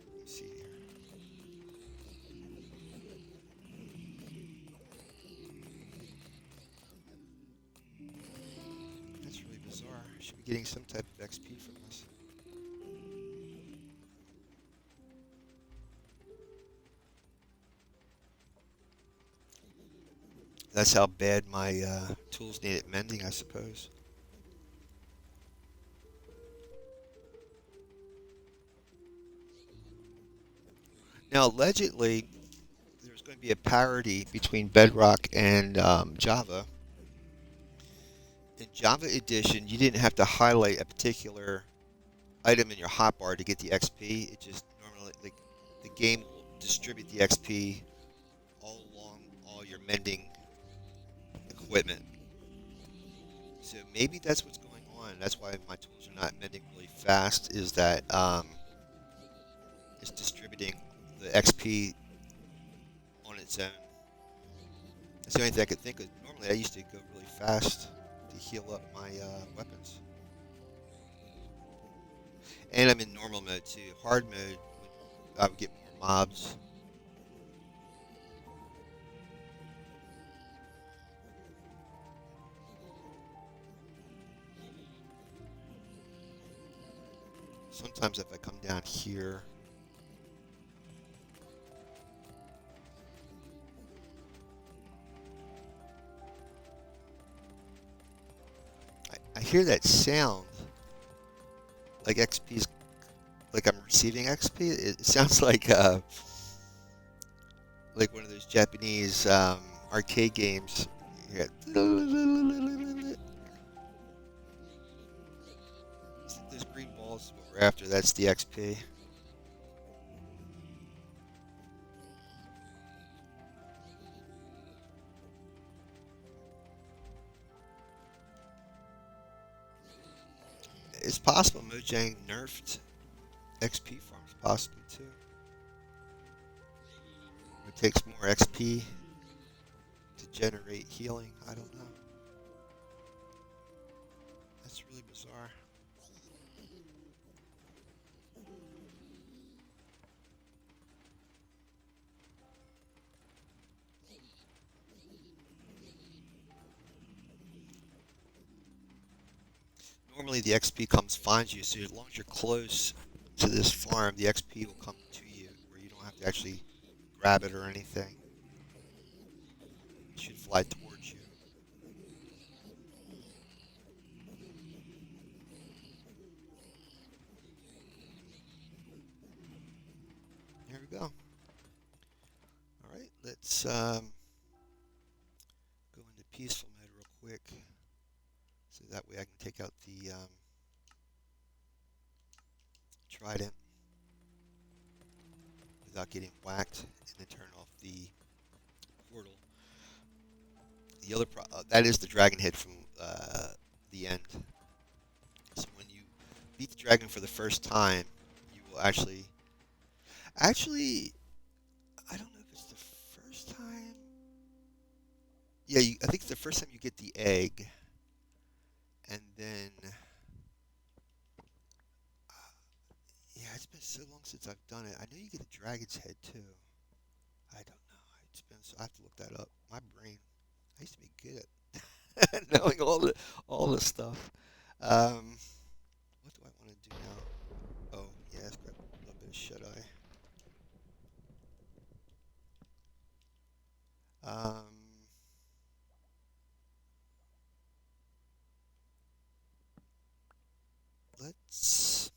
Let me see here. That's really bizarre. I should be getting some type of XP from this. That's how bad my tools need at mending, I suppose. Now, allegedly, there's going to be a parity between Bedrock and Java. In Java Edition, you didn't have to highlight a particular item in your hotbar to get the XP. It just normally, like, the game will distribute the XP all along all your mending equipment. So maybe that's what's going on. That's why my tools are not mending really fast. Is that it's distributing the XP on its own. That's the only thing I could think of. Normally, I used to go really fast to heal up my weapons. And I'm in normal mode too. Hard mode, I would get more mobs. Sometimes if I come down here, I hear that sound like XP's, like I'm receiving XP. It sounds like one of those Japanese arcade games. Yeah. Those green balls is what we're after. That's the XP. It's possible Mojang nerfed XP farms, possibly too. It takes more XP to generate healing. I don't know. That's really bizarre. Normally the XP comes finds you, so as long as you're close to this farm, the XP will come to you, where you don't have to actually grab it or anything. It should fly towards you. Here we go. All right, let's go into peaceful mode real quick, so that way I can take out the trident without getting whacked, and then turn off the portal. The other that is the dragon head from the end. So when you beat the dragon for the first time, you will actually, I don't know if it's the first time. Yeah, I think it's the first time you get the egg, and then yeah, it's been so long since I've done it. I know you get a dragon's head too. I don't know. It's been so, I have to look that up. My brain. I used to be good at knowing all the stuff. Um, what do I want to do now? Oh, yeah, let's grab a little bit of shut eye. Um, let's.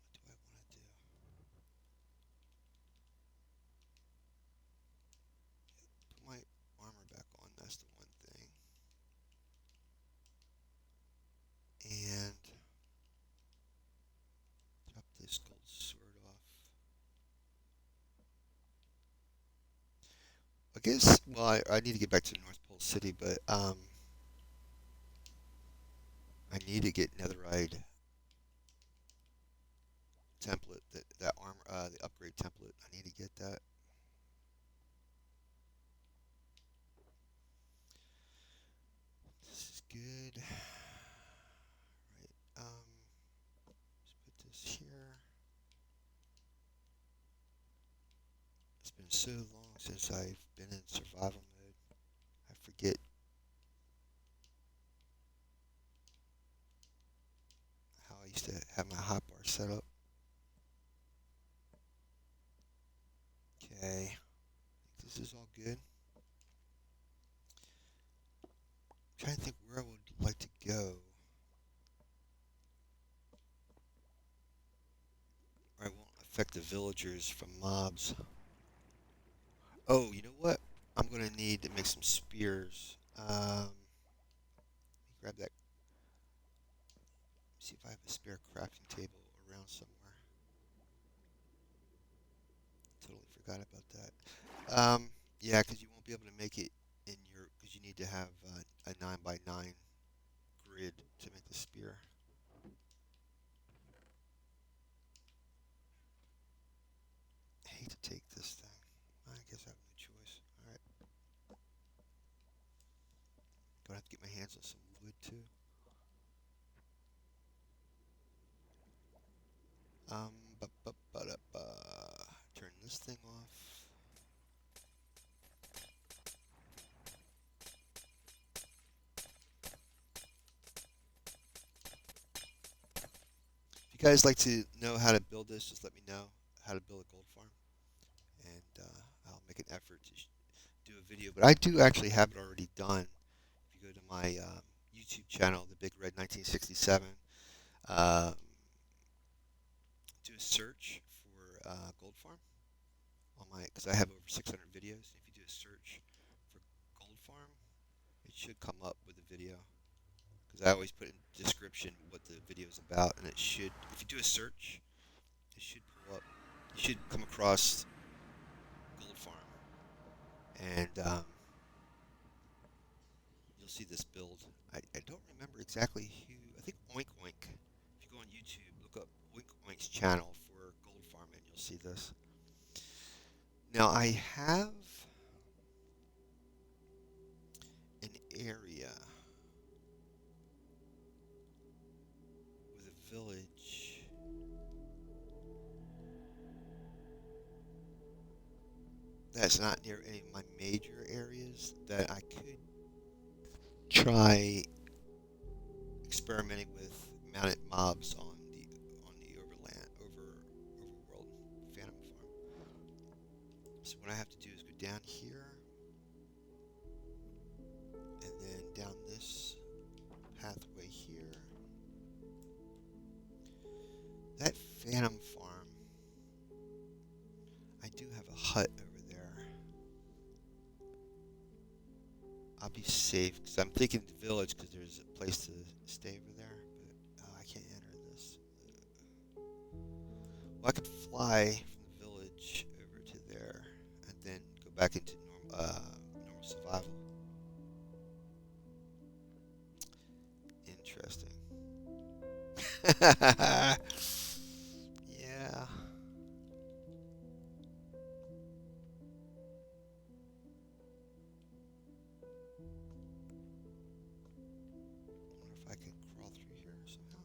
What do I want to do? Put my armor back on. That's the one thing. And drop this gold sword off. I guess. Well, I need to get back to North Pole City, but I need to get Netherite template. That armor, the upgrade template. I need to get that. been so long since I've been in survival mode. I forget how I used to have my hotbar set up. Okay, this is all good. I'm trying to think where I would like to go. Where I won't affect the villagers from mobs. Oh, you know what? I'm gonna need to make some spears. Grab that. See if I have a spare crafting table around somewhere. Totally forgot about that. Yeah, because you won't be able to make it in your. Because you need to have a 9x9 grid to make the spear. I hate to take this thing. I guess I have no choice. All right. Gonna have to get my hands on some wood too. Um, turn this thing off. If you guys like to know how to build this, just let me know how to build a gold farm, and I'll make an effort to do a video. But I do actually have it already done. If you go to my YouTube channel, the Big Red 1967, um, do a search for gold farm on my, because I have over 600 videos. If you do a search for gold farm, it should come up with a video. Because I always put in the description what the video is about, and it should, if you do a search, it should pull up. You should come across gold farm, and you'll see this build. I don't remember exactly who. I think Oink Oink. If you go on YouTube, look up Oink Oink's channel for gold farm, and you'll see this. Now I have an area with a village. That's not near any of my major areas that I could try experimenting with mounted mobs on the overworld Phantom Farm. So what I have to do is go down here and then down this pathway here. That Phantom Farm, I do have a hut over there. I'll be safe because I'm thinking the village because there's a place to stay over there, but I can't enter this. Well, I could fly from the village over to there and then go back into normal survival. Interesting. Yeah. Wonder if I can crawl through here somehow.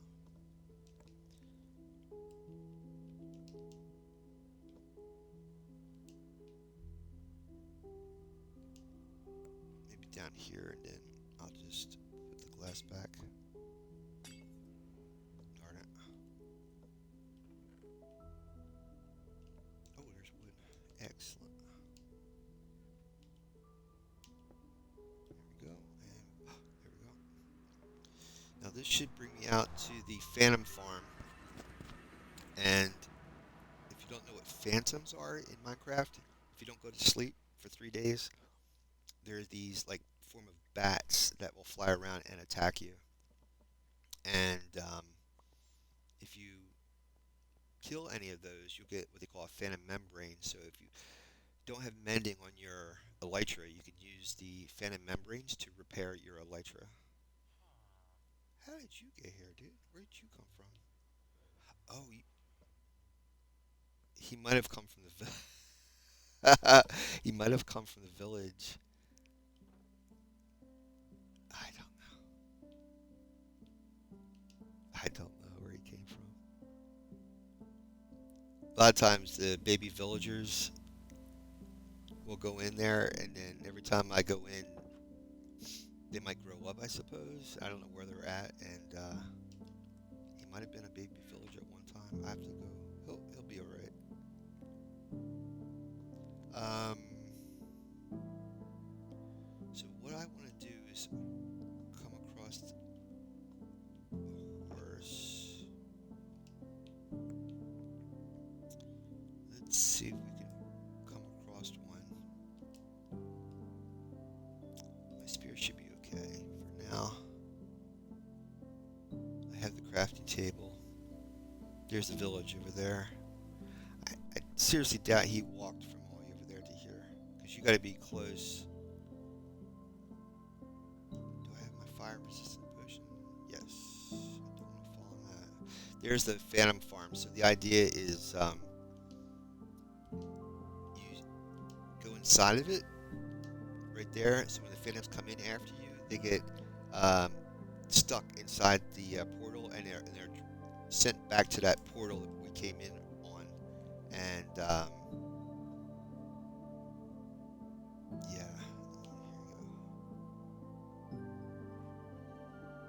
Maybe down here, and then I'll just put the glass back. Darn it. Oh, there's wood. Excellent. There we go. And there we go. Now this should bring me out to the Phantom Farm. And if you don't know what phantoms are in Minecraft, if you don't go to sleep for 3 days, there are these like form of bats that will fly around and attack you. And if you kill any of those, you'll get what they call a phantom membrane. So if you don't have mending on your elytra, you can use the phantom membranes to repair your elytra. How did you get here, dude? Where did you come from? Oh, he might have come from the he might have come from the village. I don't know. I don't know where he came from. A lot of times the baby villagers will go in there, and then every time I go in, they might grow up, I suppose. I don't know where they're at, and he might have been a baby villager at one time. I have to go. He'll be all right. So what I want to do is come across a horse. Let's see if we can come across one. My spear should be okay for now. I have the crafting table. There's the village over there. I seriously doubt he walked from all the way over there to here, because you got to be close. Do I have my fire resistant potion? Yes. I don't want to fall on that. There's the Phantom Farm. So the idea is you go inside of it, right there. So when the Phantoms come in after you, they get stuck inside the portal, and they're sent back to that portal that we came in on. And yeah, here we go.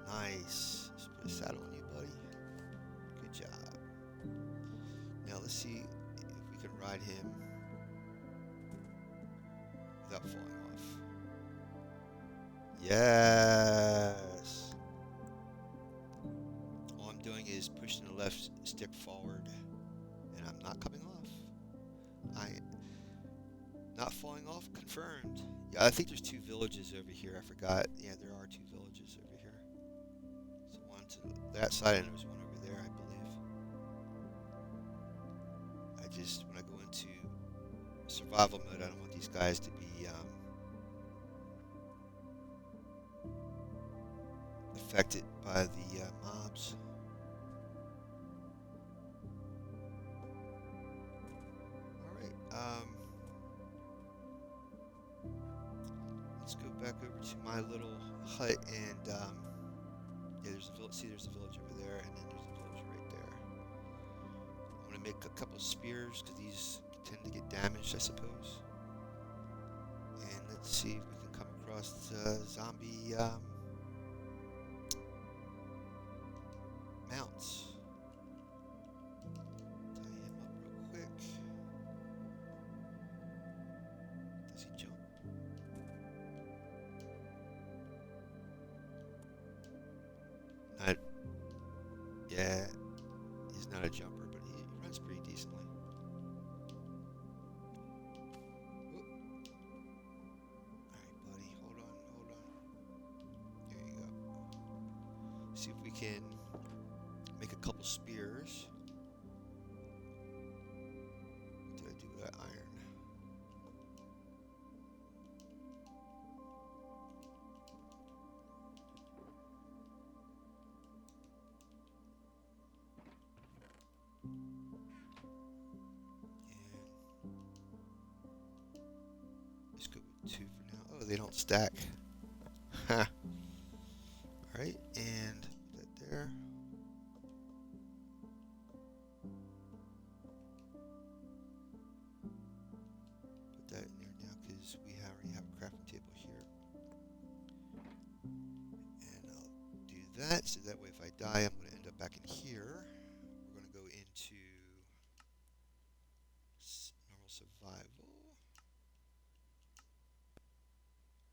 Nice. Just put a saddle on you, buddy. Good job. Now let's see if we can ride him without falling off. Yes. All I'm doing is pushing the left stick forward, and I'm not coming off. Not falling off, confirmed. Yeah, I think there's 2 villages over here. I forgot. Yeah, there are 2 villages over here. So one to that side, and there's one over there, I believe. When I go into survival mode, I don't want these guys to be affected by the mobs. Alright, let's go back over to my little hut, and yeah, there's a village. See, there's a village over there, and then there's a village right there. I want to make a couple spears, because these tend to get damaged, I suppose. And let's see if we can come across the zombie mounts. Tie him up real quick. Does he jump? Not. Yeah, he's not a jumper, but he runs pretty decently. Alright, buddy, hold on. There you go. See if we can make a couple spears. What did I do with that iron? Let's go with 2 for now. Oh, they don't stack. Ha. Alright, and put that there. Put that in there now, because we already have a crafting table here. And I'll do that, so that way if I die, I'm going to end up back in here. We're going to go into normal survival.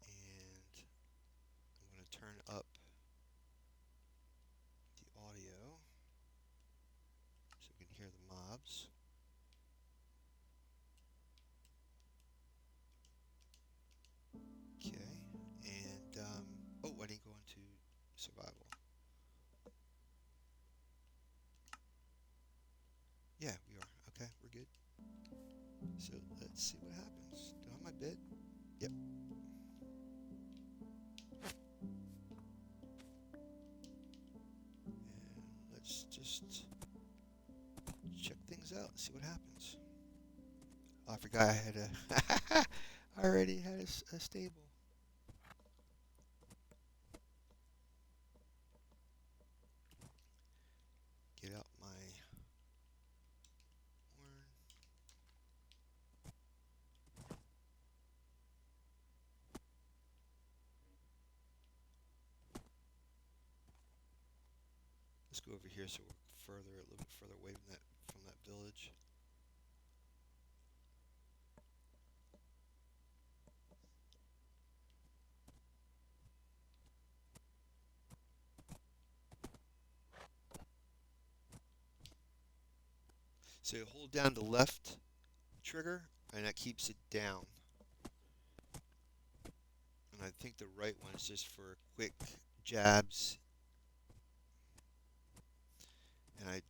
And I'm going to turn up the audio so we can hear the mobs. Okay, and oh, I didn't go into survival. Yeah, we are. Okay, we're good. So let's see what happens. Do I have my bed? Yep. And let's just check things out and see what happens. Oh, I forgot I had a. I already had a stable. Get out my horn. Let's go over here so we're a little bit further away from that village. So you hold down the left trigger, and that keeps it down. And I think the right one is just for quick jabs. And I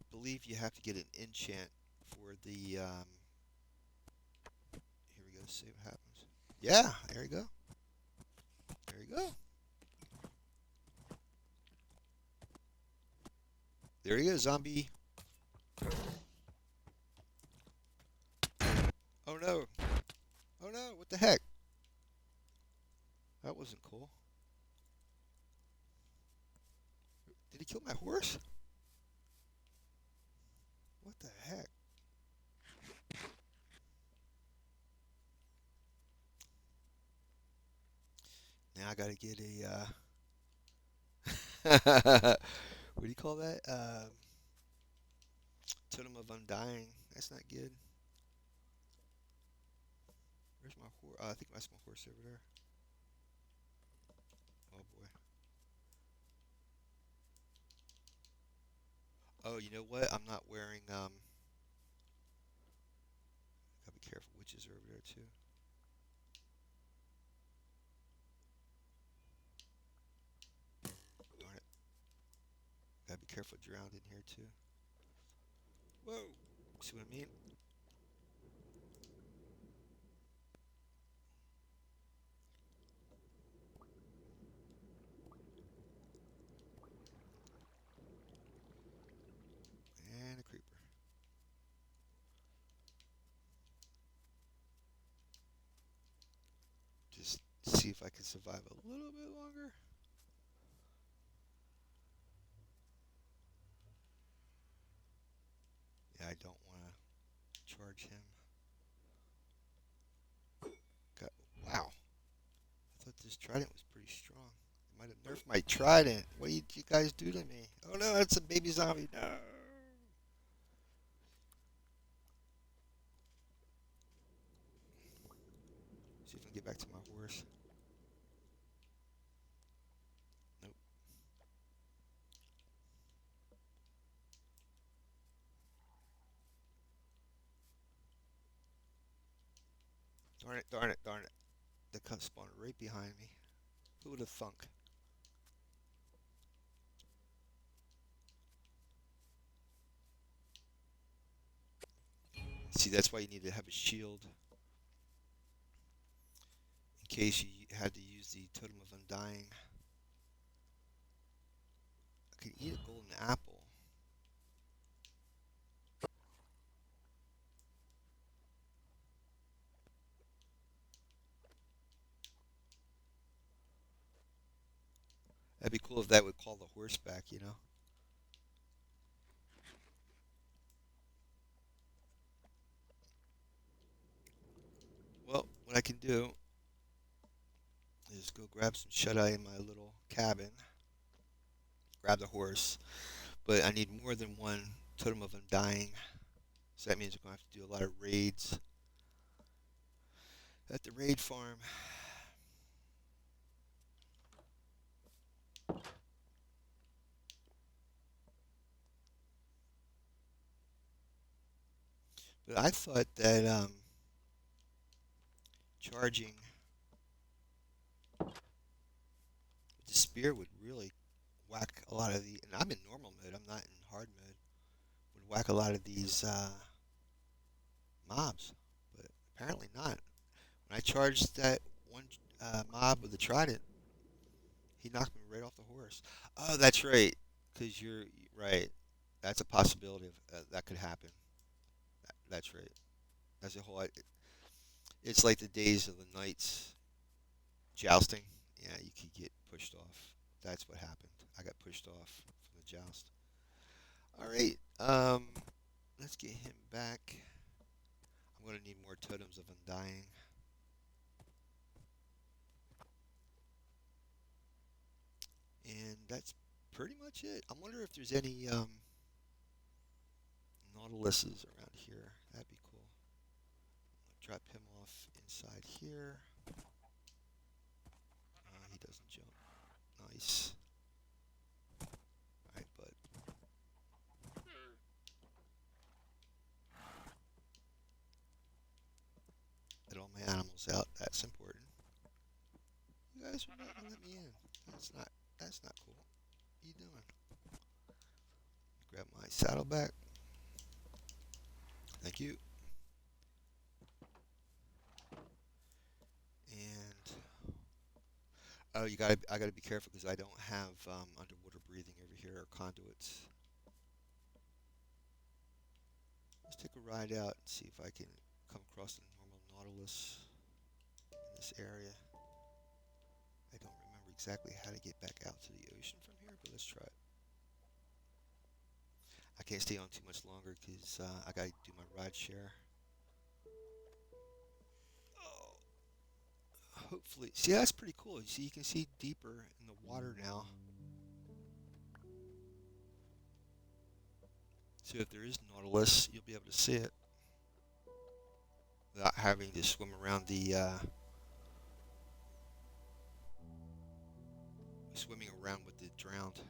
believe you have to get an enchant for the. Here we go. See what happens. Yeah, there you go. There you go. There you go, zombie. Oh no. Oh no, what the heck? That wasn't cool. Did he kill my horse? What the heck? Now I gotta get a, what do you call that? Totem of Undying. That's not good. Where's my horse? I think that's my horse over there. Oh boy. Oh, you know what? I'm not wearing, gotta be careful. Witches are over there too. Darn it. Gotta be careful, drowned in here too. Whoa! See what I mean? And a creeper. Just see if I can survive a little bit longer. Yeah, I don't want to charge him. God, wow. I thought this trident was pretty strong. I might have nerfed my trident. What did you guys do to me? Oh no, that's a baby zombie. No. See if I can get back to my horse. Nope. Darn it, darn it, darn it. The cut spawned right behind me. Who would have thunk? See, that's why you need to have a shield. In case you had to use the Totem of Undying. I could eat a golden apple. That'd be cool if that would call the horse back, you know? Well, what I can do is go grab some shut-eye in my little cabin. Grab the horse. But I need more than one Totem of Undying. So that means we're going to have to do a lot of raids at the raid farm. But I thought that charging the spear would really whack a lot of the. And I'm in normal mode. I'm not in hard mode. Would whack a lot of these mobs, but apparently not. When I charged that one mob with the trident, he knocked me right off the horse. Oh, that's right. Because you're right. That's a possibility of that could happen. That's right. That's a whole. It's like the days of the knights jousting. Yeah, you could get pushed off. That's what happened. I got pushed off from the joust. All right. Let's get him back. I'm gonna need more totems of undying. And that's pretty much it. I wonder if there's any Nautiluses around here. That'd be cool. Drop him off inside here. He doesn't jump. Nice. Alright, bud. Get all my animals out. That's important. You guys are not gonna let me in. That's not cool. What are you doing? Grab my saddleback. Thank you. And oh, I gotta be careful because I don't have underwater breathing over here or conduits. Let's take a ride out and see if I can come across the normal Nautilus in this area. I don't remember exactly how to get back out to the ocean from here, but let's try it. I can't stay on too much longer because I gotta do my ride share. Oh, hopefully, see that's pretty cool. You see, you can see deeper in the water now. So if there is Nautilus, you'll be able to see it without having to swim around the swimming around with the drowned.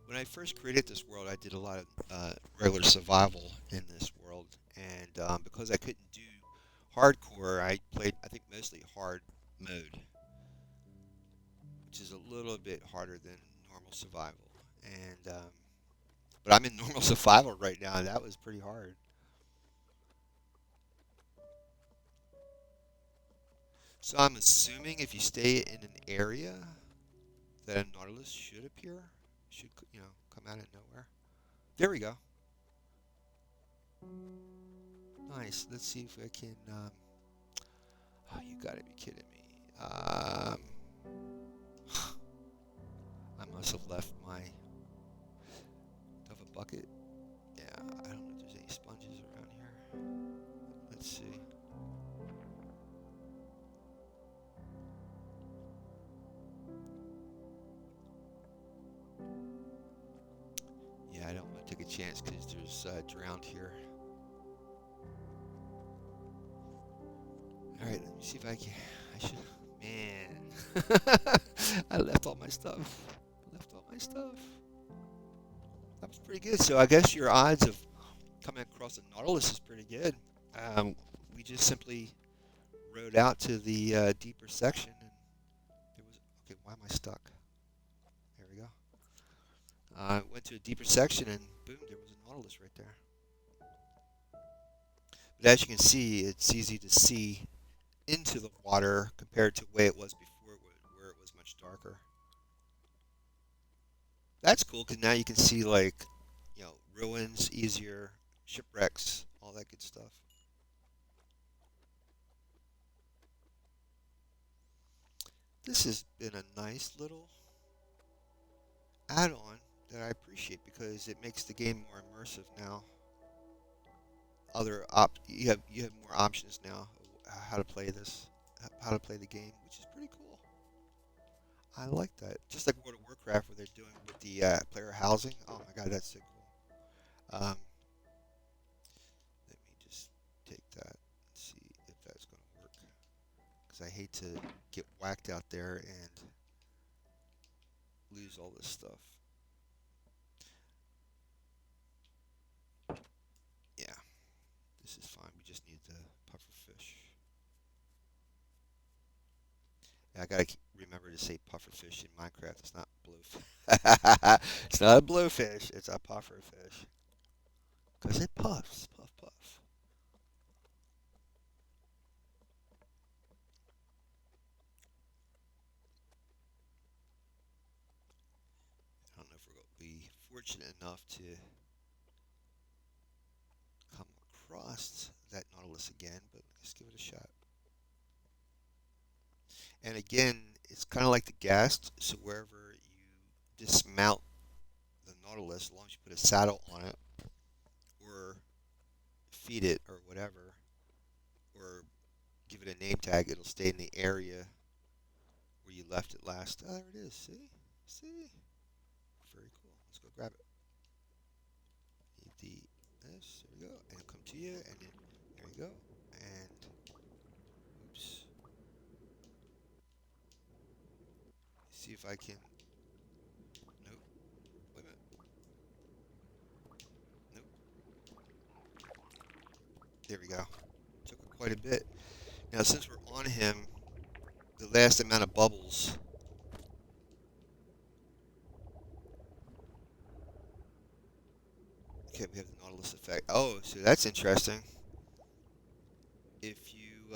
When I first created this world, I did a lot of regular survival in this world, and because I couldn't do hardcore, I played, I think, mostly hard mode, which is a little bit harder than normal survival. And but I'm in normal survival right now, and that was pretty hard. So I'm assuming if you stay in an area that a Nautilus should appear, should come out of nowhere. There we go. Nice. Let's see if I can. Oh, you gotta be kidding me. I must have left my. Do I have a bucket? Yeah, I don't know if there's any sponges around here. Let's see. Yeah, I don't want to take a chance because there's drowned here. All right, let me see if I can. I should. Man, I left all my stuff. Left all my stuff. That was pretty good. So I guess your odds of coming across a Nautilus is pretty good. We just simply rode out to the deeper section, and there was. Okay, why am I stuck? There we go. Went to a deeper section, and boom, there was a Nautilus right there. But as you can see, it's easy to see into the water compared to the way it was before, where it was much darker. That's cool because now you can see like, ruins easier, shipwrecks, all that good stuff. This has been a nice little add-on that I appreciate because it makes the game more immersive now. You have more options now of how to play this, how to play the game, which is pretty cool. I like that. Just like World of Warcraft, where they're doing with the player housing. Oh my God, that's so cool. Let me just take that and see if that's going to work. Because I hate to get whacked out there and lose all this stuff. Yeah, this is fine. We just need the puffer fish. Yeah, I gotta remember to say puffer fish in Minecraft. It's not blowfish. It's not a blowfish. It's a puffer fish. Cause it puffs, puff, puff. I don't know if we're gonna be fortunate enough to come across that Nautilus again, but let's give it a shot. And again, it's kind of like the ghast, so wherever you dismount the Nautilus, as long as you put a saddle on it, or feed it, or whatever, or give it a name tag, it'll stay in the area where you left it last. Oh, there it is. See? See? Very cool. Let's go grab it. Hit this. There we go. And it'll come to you. And then, there you go. And, oops. See if I can. Nope. Wait a minute. Nope. There we go. Took quite a bit. Now, since we're on him, the last amount of bubbles. Okay, we have the Nautilus effect. Oh, so that's interesting. If you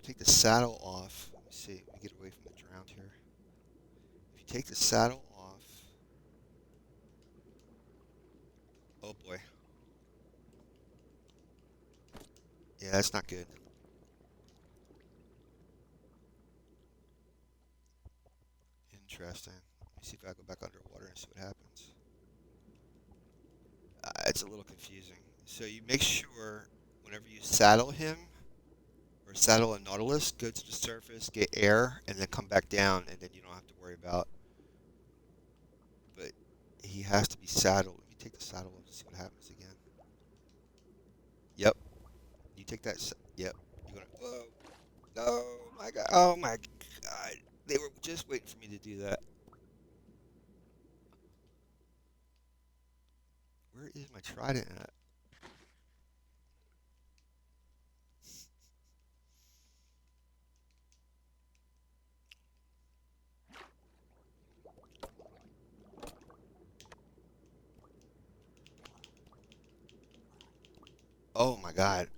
take the saddle off, let me see, let me get away from the drowned here. If you take the saddle off, oh boy. Yeah, that's not good. Interesting. Let me see if I go back underwater and see what happens. It's a little confusing. So you make sure whenever you saddle him, or saddle a Nautilus, go to the surface, get air, and then come back down, and then you don't have to worry about. But he has to be saddled. Let me take the saddle off and see what happens again. Yep. You take that. Yep. You're gonna. Whoa. No. My God. Oh my God. They were just waiting for me to do that. Where is my trident at? Oh my God.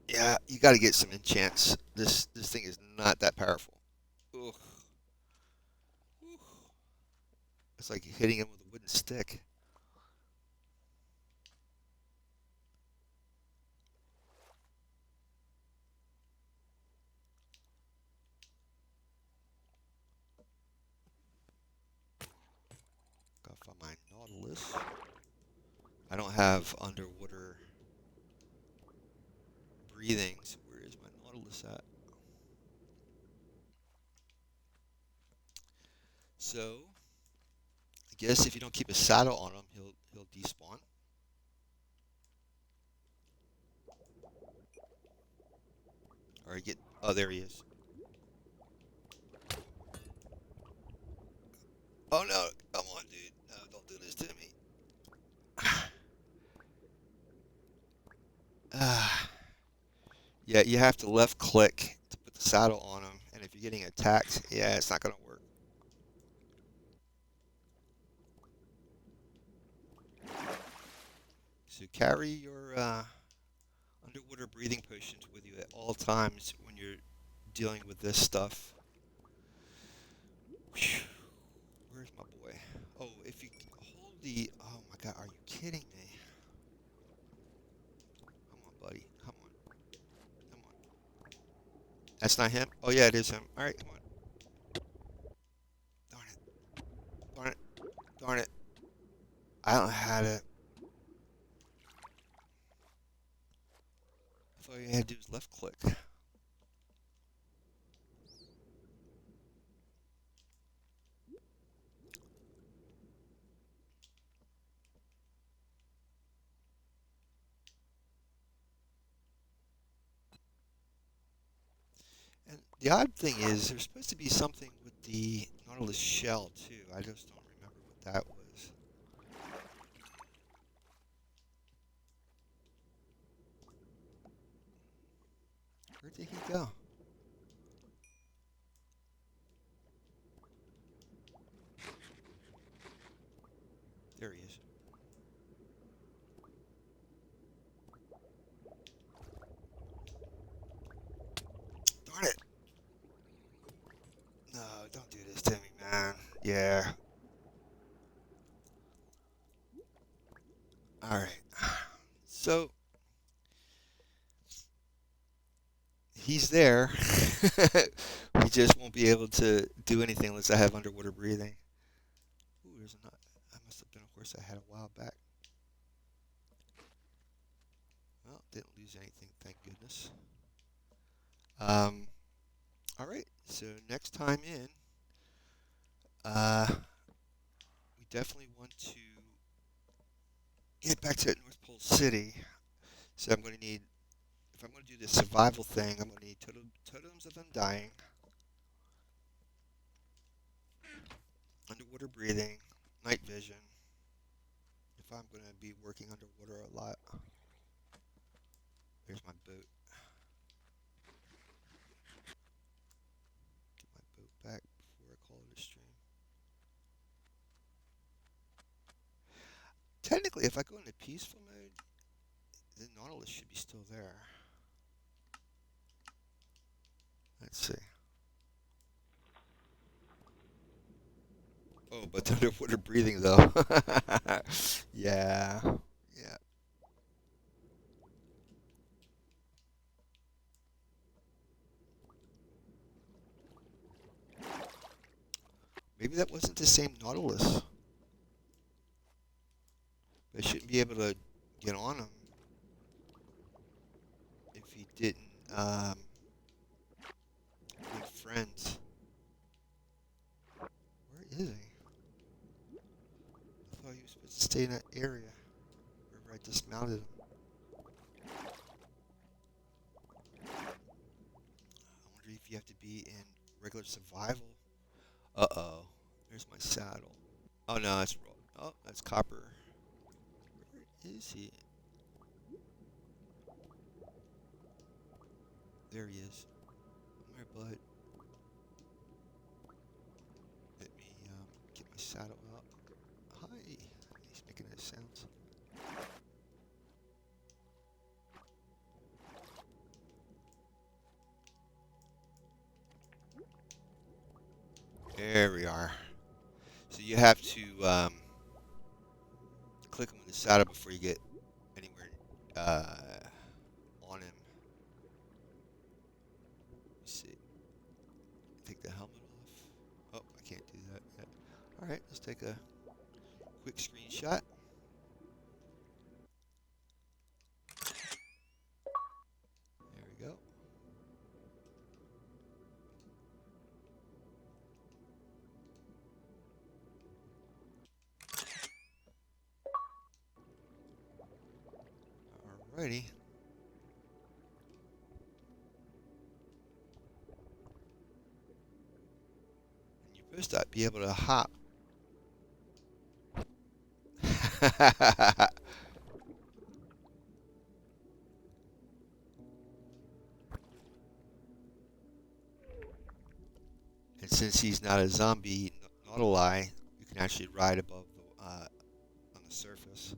Yeah, you got to get some enchants. This thing is not that powerful. Ugh. It's like hitting him with a wooden stick. Gotta find my Nautilus. I don't have underwater breathing, so where is my Nautilus at? So, I guess if you don't keep a saddle on him, he'll despawn. Or get. Oh, there he is. Oh no! Come on, dude! No, don't do this to me. Yeah, you have to left click to put the saddle on him, and if you're getting attacked, yeah, it's not gonna work. So carry your underwater breathing potions with you at all times when you're dealing with this stuff. Whew. Where's my boy? Oh, if you hold the... Oh my God, are you kidding me? Come on, buddy. Come on. Come on. That's not him? Oh yeah, it is him. Alright, come on. Darn it. Darn it. Darn it. I don't know how to... I thought all you had to do was left click. And the odd thing is, there's supposed to be something with the Nautilus shell, too. I just don't remember what that was. Where did he go? There he is. Darn it! No, don't do this to me, man. Yeah. Alright. So, he's there. We just won't be able to do anything unless I have underwater breathing. Ooh, there's a nut. That must have been a horse I had a while back. Well, didn't lose anything, thank goodness. Um, all right. So next time in, uh, we definitely want to get back to that North Pole City. So I'm going to need, if I'm going to do this survival thing, I'm going to need totems of undying, underwater breathing, night vision. If I'm going to be working underwater a lot, there's my boat. Get my boat back before I call it a stream. Technically, if I go into peaceful mode, the Nautilus should be still there. Let's see. Oh, but the underwater breathing though. Yeah. Yeah. Maybe that wasn't the same Nautilus. I shouldn't be able to get on him if he didn't make friends. Where is he? I thought he was supposed to stay in that area wherever I dismounted him. I wonder if you have to be in regular survival. Uh-oh. There's my saddle. Oh no, that's raw. Oh, that's copper. Where is he? There he is. Come here, bud. Let me get my saddle out. Hi. He's making those sounds. There we are. So you have to click him with the saddle before you get anywhere on him. Let's see. Take the helmet off. Oh, I can't do that yet. All right, let's take a quick screenshot. There we go. Alrighty. And you're supposed to be able to hop. And since he's not a zombie Nautilus, you can actually ride above the, on the surface.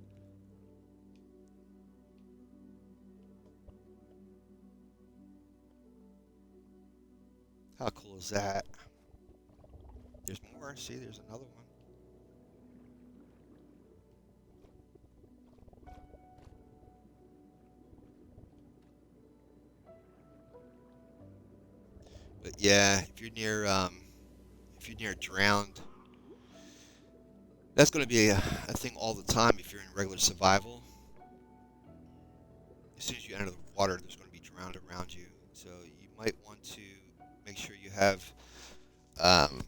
How cool is that? There's more. See, there's another one. But yeah, if you're near drowned, that's going to be a thing all the time if you're in regular survival. As soon as you enter the water, there's going to be drowned around you. So you might want to make sure you have. Um,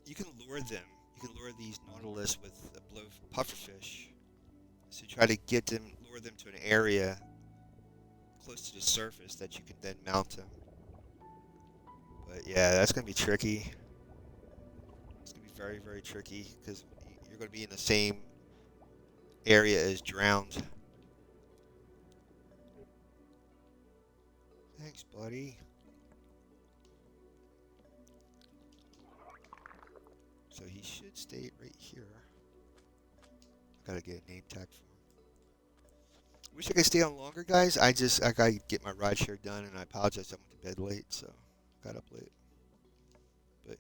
you can lure them. You can lure these Nautilus with a blow pufferfish. So try to get them, lure them to an area close to the surface that you can then mount them. But yeah, that's going to be tricky. It's going to be very, very tricky because you're going to be in the same area as drowned. Thanks, buddy. So he should stay right here. Gotta get a name tag for him. Wish I could stay on longer, guys. I gotta get my ride share done, and I apologize. I went to bed late, so got up late. But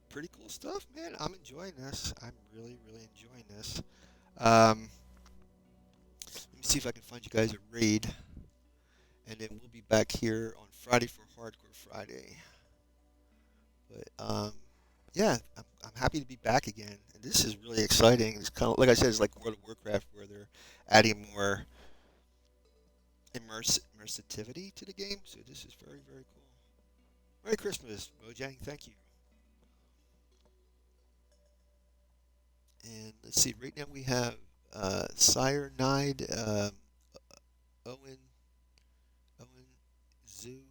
pretty cool stuff, man. I'm enjoying this. I'm really, really enjoying this. Let me see if I can find you guys a raid, and then we'll be back here on Friday for Hardcore Friday. But yeah, I'm happy to be back again, and this is really exciting. It's kind of like I said, it's like World of Warcraft, where they're adding more immersivity to the game. So this is very, very cool. Merry Christmas, Mojang. Thank you. And let's see. Right now we have Cyanide, Owen, Owen, Zoo,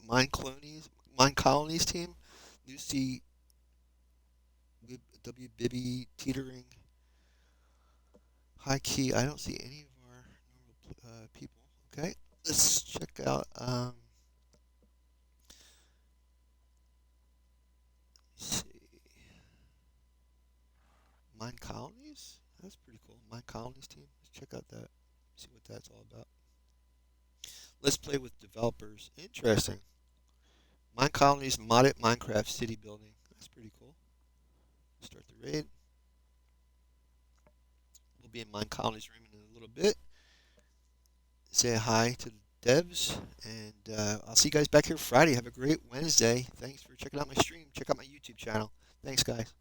Mine Colonies team, Lucy, W Bibby, Teetering, High Key. I don't see any of our normal people. Okay, let's check out. Let's see, Mine Colonies. That's pretty cool. Mine Colonies team. Let's check out that. See what that's all about. Let's play with developers. Interesting. Mine Colonies modded Minecraft city building. That's pretty cool. Start the raid. We'll be in Mine Colonies room in a little bit. Say hi to the devs, and I'll see you guys back here Friday. Have a great Wednesday. Thanks for checking out my stream. Check out my YouTube channel. Thanks, guys.